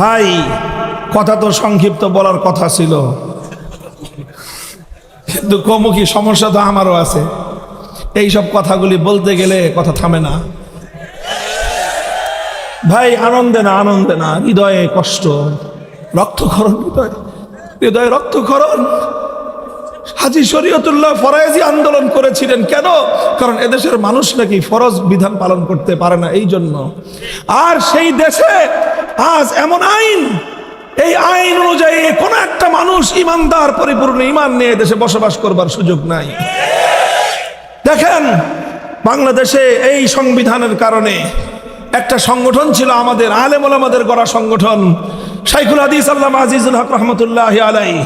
ভাই, কথা তো সংক্ষিপ্ত বলার কথা ছিল, কিন্তু কমুখী সমস্যা তো আমারও আছে। এইসব কথাগুলি বলতে গেলে কথা থামে না ভাই। আনন্দে না, আনন্দে না, হৃদয়ে কষ্ট, রক্তক্ষরণ হৃদয়। হৃদয় রক্তক্ষরণ। হাজী শরীয়তুল্লাহ ফরায়েজি আন্দোলন করেছিলেন কেন? কারণ এদেশের মানুষ নাকি ফরজ বিধান পালন করতে পারে না, এই জন্য। আর সেই দেশে আজ এমন আইন, এই আইন অনুযায়ী কোন একটা মানুষ ইমানদার পরিপূর্ণ ইমান নিয়ে দেশে বসবাস করবার সুযোগ নাই। দেখেন বাংলাদেশে এই সংবিধানের কারণে একটা সংগঠন ছিল আমাদের আলেম ওলামাদের গড়া সংগঠন, শাইখুল হাদিস আল্লামা আজিজুল হক রহমতুল্লাহ আলাইহি,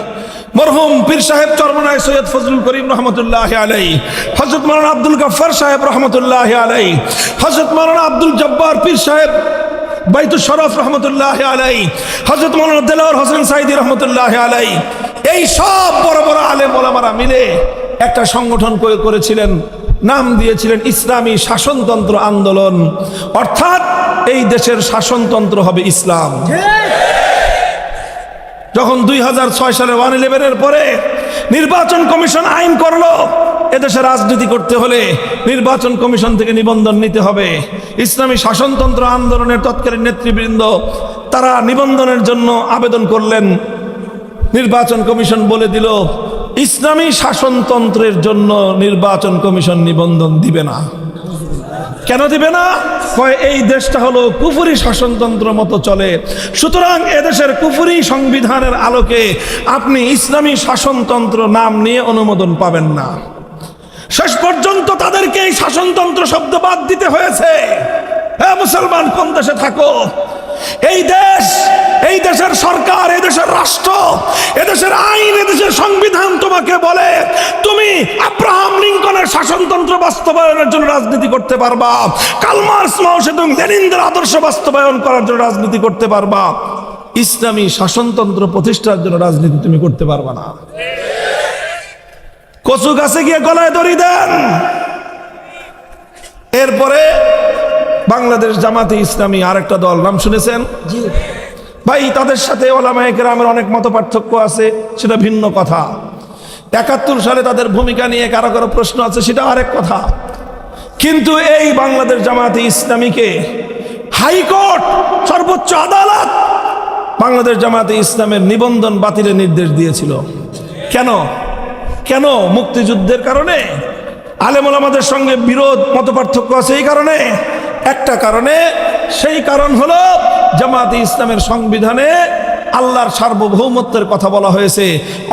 মরহুম পীর সাহেব চরমনায় সৈয়দ ফজলুল করিম রহমতুল্লাহ আলাইহি, হযরত মাওলানা আব্দুল গফফার সাহেব রহমতুল্লাহ আলাইহি, হযরত মাওলানা আব্দুল জব্বার পীর সাহেব বাইতুল শরফ রহমতুল্লাহ আলাইহি, হযরত মাওলানা দেলাওয়ার হোসেন সাইদি রহমতুল্লাহ আলাইহি, এই সব বড় বড় আলেম ওলামারা মিলে একটা সংগঠন করেছিলেন, নাম দিয়েছিলেন ইসলামী শাসনতন্ত্র আন্দোলন। অর্থাৎ এই দেশের শাসনতন্ত্র হবে ইসলাম। যখন 2006 সালে 1/11-এর পরে নির্বাচন কমিশন আইন করলো, এদেশে রাজনীতি করতে হলে নির্বাচন কমিশন থেকে নিবন্ধন নিতে হবে। ইসলামী শাসনতন্ত্র আন্দোলনের তৎকালীন নেতৃবৃন্দ তারা নিবন্ধনের জন্য আবেদন করলেন। নির্বাচন কমিশন বলে দিল ইসলামী শাসনতন্ত্রের জন্য নির্বাচন কমিশন নিবন্ধন দিবে না। কেন দিবে না? কয় এই দেশটা হলো কুফরি শাসনতন্ত্র মতো চলে, সুতরাং এদেশের কুফরি সংবিধানের আলোকে আপনি ইসলামী শাসনতন্ত্র নাম নিয়ে অনুমোদন পাবেন না। শেষ পর্যন্ত তাদেরকে এই শাসনতন্ত্র শব্দ বাদ দিতে হয়েছে। হ্যাঁ মুসলমান, কোন দেশে থাকো, এই দেশ, এই দেশের সরকার, এই দেশের রাষ্ট্র, এদেশের আইন, এদেশের সংবিধান তোমাকে বলে তুমি আব্রাহাম লিঙ্কনের শাসনতন্ত্র বাস্তবায়নের জন্য রাজনীতি করতে পারবা, কার্ল মার্কস, মাও সেতুং, লেনিনদের আদর্শ বাস্তবায়ন করার জন্য রাজনীতি করতে পারবা, ইসলামী শাসনতন্ত্র প্রতিষ্ঠার জন্য রাজনীতি তুমি করতে পারবা না। কচু গাছে গিয়ে গলায় দড়ি দেন। এরপরে বাংলাদেশ জামাতে ইসলামী আরেকটা দল, নাম শুনেছেন? ভাই তাদের সাথে ওলামায়ে কেরামের অনেক মত পার্থক্য আছে, সেটা ভিন্ন কথা। 71 সালে তাদের ভূমিকা নিয়ে কারো কারো প্রশ্ন আছে, সেটা আরেক কথা। কিন্তু এই বাংলাদেশ জামাতে ইসলামীকে হাইকোর্ট, সর্বোচ্চ আদালত বাংলাদেশ জামাতে ইসলামের নিবন্ধন বাতিলের নির্দেশ দিয়েছিল। কেন? কেন? মুক্তিযুদ্ধের কারণে, আলেম ওলামাদের সঙ্গে বিরোধ, মত পার্থক্য আছে এই কারণে। একটা কারণে, সেই কারণ হলো জামাতে ইসলামের সংবিধানে আল্লাহর সার্বভৌমত্বের কথা বলা হয়েছে।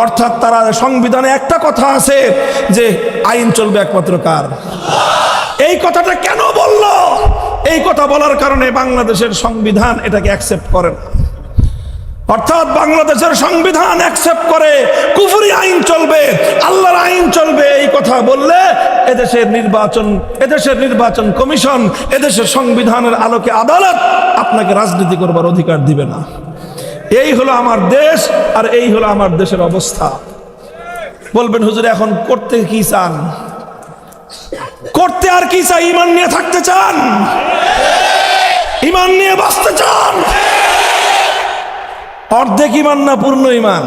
অর্থাৎ তারা সংবিধানে একটা কথা আছে যে আইন চলবে একমাত্র কার? এই কথাটা কেন বলল? এই কথা বলার কারণে বাংলাদেশের সংবিধান এটাকে অ্যাকসেপ্ট করে না। অর্থাৎ বাংলাদেশের সংবিধান অ্যাকসেপ্ট করে কুফরি আইন চলবে, আল্লাহর আইন চলবে, এই কথা বললে এদেশের নির্বাচন কমিশন, এদেশের সংবিধানের আলোকে আদালত আপনাকে রাজনীতি করবার অধিকার দিবে না। এই হলো আমার দেশ, আর এই হলো আমার দেশের অবস্থা। বলবেন হুজুর এখন করতে কি চান? করতে আর কি চাই? ঈমান নিয়ে থাকতে চান? ঈমান নিয়ে বাঁচতে চান? অর্ধেক ঈমান না পূর্ণ ঈমান?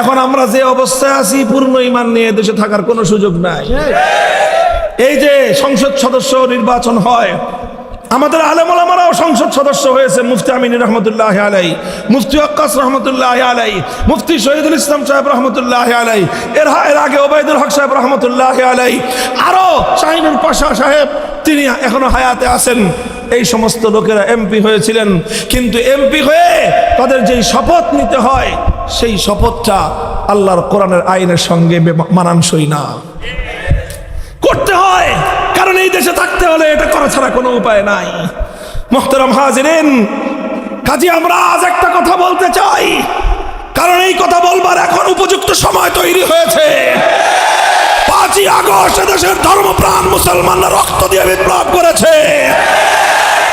এখন আমরা যে অবস্থায় আছি, পূর্ণ ঈমান নিয়ে দেশে থাকার কোনো সুযোগ নাই। এই যে সংসদ সদস্য নির্বাচন হয়, আমাদের আলেম ওলামারাও সংসদ সদস্য হয়েছে। মুফতি আমিন রহমতুল্লাহ আলাইহি, মুফতি ওয়াক্কাস রহমতুল্লাহ আলাইহি, মুফতি শহীদুল ইসলাম সাহেব রহমতুল্লাহ আলাইহি, এর আগে ওবায়দুল হক সাহেব রহমতুল্লাহ আলাইহি, আরো শাহিনুর পাশা সাহেব, তিনি এখনো হায়াতে আছেন। এই সমস্ত লোকেরা এমপি হয়েছিলেন, কিন্তু এমপি হয়ে তাদের যেই শপথ নিতে হয়, সেই শপথটা আল্লাহর কোরআনের আইনের সঙ্গে মানানসই না। করতে হয়, কারণ এই দেশে থাকতে হলে এটা করা ছাড়া কোনো উপায় নাই। মুহতারাম হাজিরিন, কাজী আমরা আজ একটা কথা বলতে চাই, কারণ এই কথা বলবার এখন উপযুক্ত সময় তৈরি হয়েছে। 5ই আগস্ট দেশের ধর্মপ্রাণ মুসলমানরা রক্ত দিয়ে বিপ্লব করেছে।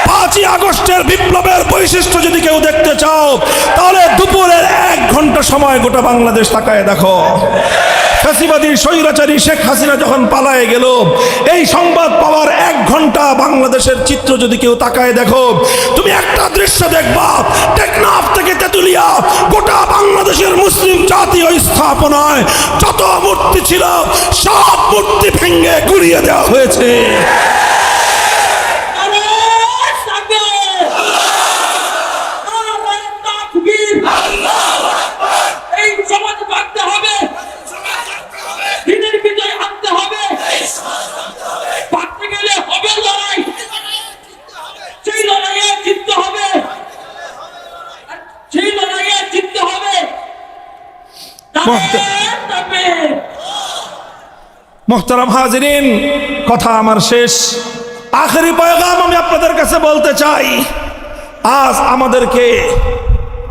5ই আগস্টের বিপ্লবের বৈশিষ্ট্য যদি কেউ দেখতে চাও, তাহলে দুপুরের 1 ঘন্টা সময় গোটা বাংলাদেশ তাকায় দেখো। ফ্যাসিবাদী স্বৈরাচারী শেখ হাসিনা যখন পালায়ে গেল, এই সংবাদ পাওয়ার 1 ঘন্টা বাংলাদেশের চিত্র যদি কেউ তাকায় দেখো, তুমি একটা দৃশ্য দেখবা। টেকনাফ থেকে তেতুলিয়া গোটা বাংলাদেশের মুসলিম জাতীয় স্থাপনায় যত মূর্তি ছিল, সব মূর্তি ভেঙে গুড়িয়ে দেওয়া হয়েছে। মুহতারাম হাজিরিন, কথা আমার শেষ। আখেরি পয়গাম আমি আপনাদের কাছে বলতে চাই, আজ আমাদেরকে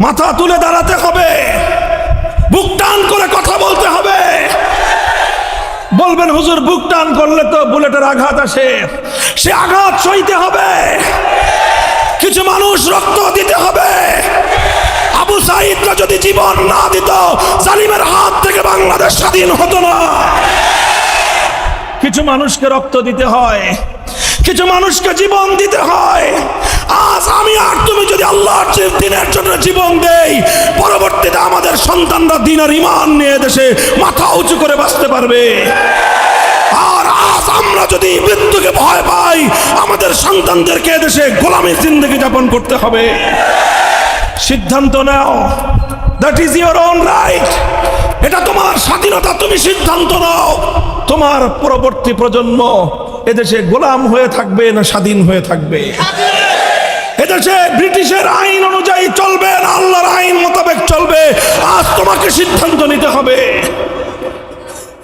মাথা তুলে দাঁড়াতে হবে, বুক টান করে কথা বলতে হবে। বলবেন হুজুর বুক টান করলে তো বুলেটের আঘাত আসে, সে আঘাত সইতে হবে। কিছু মানুষ রক্ত দিতে হবে। আবু সাঈদরা যদি জীবন না দিত, জালিমের হাত থেকে বাংলাদেশ স্বাধীন হতো না। কিছু মানুষকে রক্ত দিতে হয়, কিছু মানুষকে জীবন দিতে হয়। আজ আমি আর তুমি যদি আল্লাহর দিনের জন্য জীবন দেই, পরবর্তীতে আমাদের সন্তানরা দিন আর ঈমান নিয়ে দেশে মাথা উঁচু করে বাঁচতে পারবে। আর আজ আমরা যদি মৃত্যুকে ভয় পাই, আমাদের সন্তানদেরকে দেশে গোলামীর জিন্দেগি যাপন করতে হবে। সিদ্ধান্ত নাও, that is your own right. এটা তোমার স্বাধীনতা, তুমি সিদ্ধান্ত নাও। তোমার পরবর্তী প্রজন্ম এদেশে গোলাম হয়ে থাকবে না স্বাধীন হয়ে থাকবে? এদেশে ব্রিটিশের আইন অনুযায়ী চলবে না আল্লাহর আইন মোতাবেক চলবে? আজ তোমাকে সিদ্ধান্ত নিতে হবে।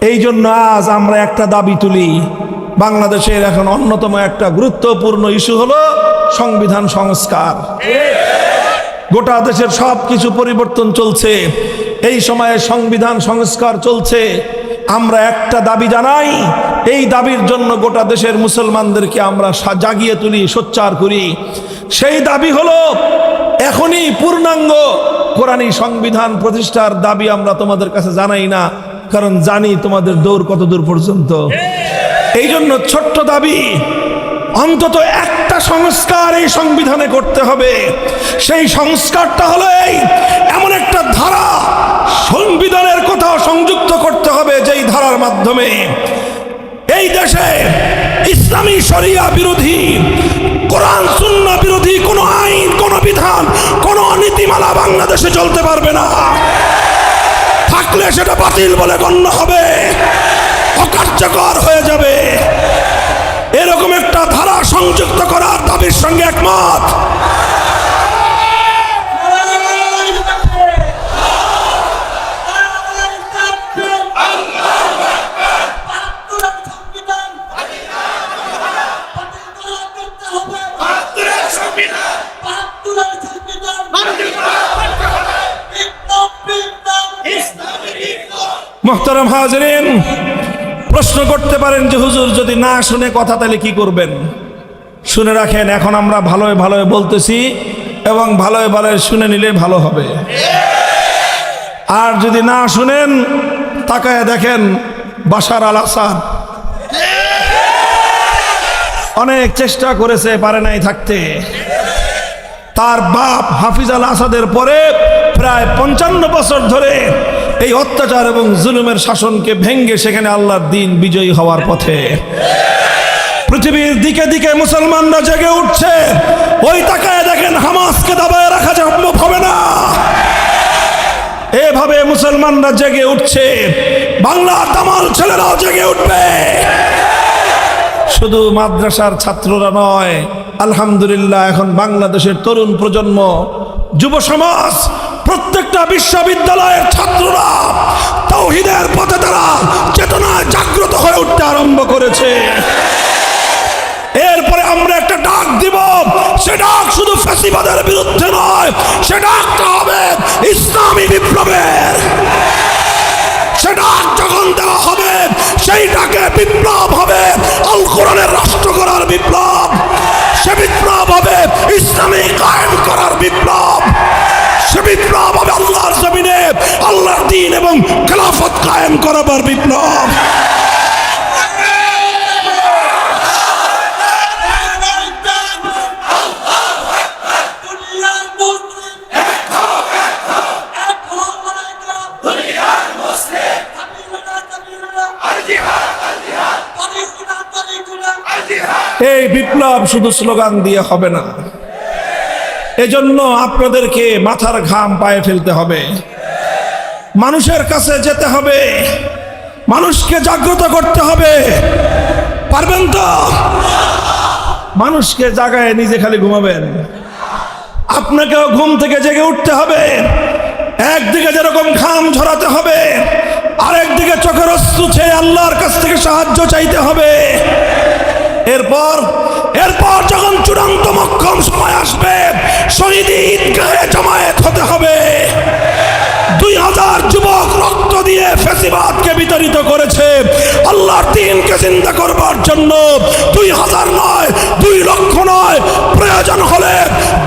এই জন্য আজ আমরা একটা দাবি তুলি। বাংলাদেশের এখন অন্যতম একটা গুরুত্বপূর্ণ ইস্যু হলো সংবিধান সংস্কার। গোটা দেশের সব কিছু পরিবর্তন চলছে, এই সময়ে সংবিধান সংস্কার চলছে। আমরা একটা দাবি জানাই, এই দাবির জন্য গোটা দেশের মুসলমানদেরকে আমরা জাগিয়ে তুলি, সোচ্চার করি। সেই দাবি হলো এখনই পূর্ণাঙ্গ কোরআনী সংবিধান প্রতিষ্ঠার দাবি আমরা তোমাদের কাছে জানাই না, কারণ জানি তোমাদের দৌড় কত দূর পর্যন্ত। এই জন্য ছোট্ট দাবি, অন্তত একটা সংস্কার এই সংবিধানে করতে হবে। সেই সংস্কারটা হলো এমন একটা ধারা সংবিধানের কোথাও সংযুক্ত করতে হবে, যেই ধারার মাধ্যমে এই দেশে ইসলামী শরিয়া বিরোধী, কোরআন সুন্নাহ বিরোধী কোনো আইন, কোনো বিধান, কোনো নীতিমালা বাংলাদেশে চলতে পারবে না। থাকলে সেটা বাতিল বলে গণ্য হবে, অকার্যকর হয়ে যাবে। এরকম একটা ধারা সংযুক্ত করার দাবির সঙ্গে একমত। মুহতারাম হাজিরিন, প্রশ্ন করতে পারেন যে হুজুর যদি না শুনে কথা তাহলে কি করবেন? শুনে রাখেন, এখন আমরা ভালোই ভালোই বলতেছি এবং ভালোই ভালোই শুনে নিলে ভালো হবে। আর যদি না শুনেন, তাকায় দেখেন বাশার আল আসাদ অনেক চেষ্টা করেছে, পারে নাই থাকতে। তার বাপ হাফিজ আল আসাদের পরে প্রায় 55 বছর ধরে এই অত্যাচার এবং জুলুমের শাসনকে ভেঙ্গে সেখানে আল্লাহর দ্বীন বিজয়ী হওয়ার পথে পৃথিবীর দিকে দিকে মুসলমানরা জেগে উঠছে। ওই তাকায় দেখেন হামাসকে দাবায় রাখা সম্ভব হবে না। এভাবে মুসলমানরা জেগে উঠছে, বাংলার দামাল ছেলেরাও জেগে উঠবে। শুধু মাদ্রাসার ছাত্ররা নয়, আলহামদুলিল্লাহ এখন বাংলাদেশের তরুণ প্রজন্ম, যুব সমাজ, প্রত্যেকটা বিশ্ববিদ্যালয়ের ছাত্ররা তাওহীদের পথে তারা চেতনায় জাগ্রত হয়ে উঠতে আরম্ভ করেছে। এরপরে আমরা একটা ডাক দিব, সে ডাক শুধু ফ্যাসিবাদের বিরুদ্ধে নয়, সে ডাকটা হবে ইসলামী বিপ্লবের। সে ডাক যখন দেওয়া হবে, সেই ডাকে বিপ্লব হবে আল কোরআনের রাষ্ট্র করার বিপ্লব। সে বিপ্লব হবে ইসলামী কায়েম করার বিপ্লব। সে বিপ্লব হবে আল্লাহর জমিনে আল্লাহর দ্বীন এবং খেলাফত কায়েম করার বিপ্লব। এই বিপ্লব শুধু স্লোগান দিয়ে হবে না, এজন্য আপনাদেরকে মাথার ঘাম পায়ে ফেলতে হবে, মানুষের কাছে যেতে হবে, মানুষকে জাগ্রত করতে হবে। পারবেন তো? মানুষকে জাগায় নিজে খালি ঘুমাবেন? আপনাকেও ঘুম থেকে জেগে উঠতে হবে। একদিকে যেরকম ঘাম ঝরাতে হবে, আরেকদিকে চোখের অশ্রু ছেড়ে আল্লাহর কাছ থেকে সাহায্য চাইতে হবে। এরপর যখন চূড়ান্ত মক্ষম সময় আসবে, শহীদি ঈদগাহে জমায়েত হতে হবে। 2000 যুবক রক্ত দিয়ে ফ্যাসিবাদকে বিতাড়িত করেছে আল্লাহর দ্বীনকে জিন্দা করবার জন্য। 2000 নয়, 2 লক্ষ নয়, প্রয়োজন হলে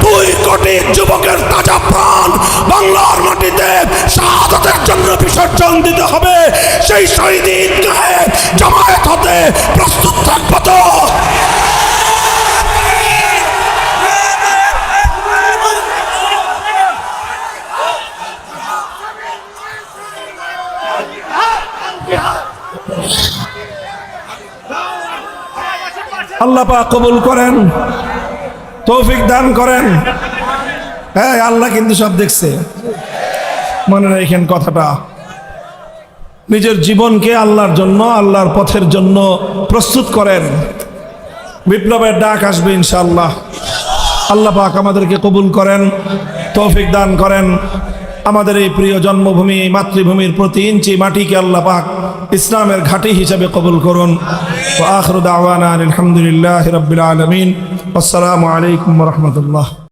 2 কোটি যুবকের তাজা প্রাণ বাংলার মাটিতে শাহাদাতের জন্য বিসর্জন দিতে হবে। সেই শহীদি ঈদগাহে জমায়েত হতে প্রস্তুত থাকবো তো? আল্লাহ পাক কবুল করেন, তৌফিক দান করেন। হ্যাঁ, আল্লাহ কিন্তু সব দেখছে, মনে রাখেন কথাটা। নিজের জীবনকে আল্লাহর জন্য, আল্লাহর পথের জন্য প্রস্তুত করেন। বিপ্লবের ডাক আসবে ইনশাআল্লাহ। আল্লাহ পাক আমাদেরকে কবুল করেন, তৌফিক দান করেন। আমাদের এই প্রিয় জন্মভূমি, মাতৃভূমির প্রতি ইঞ্চি মাটিকে আল্লাহ পাক ইসলামের ঘাঁটি হিসেবে কবুল করুন। ওয়া আখিরু দাওয়ানা আলহামদুলিল্লাহি রাব্বিল আলামিন। আসসালামু আলাইকুম ওয়া রাহমাতুল্লাহ।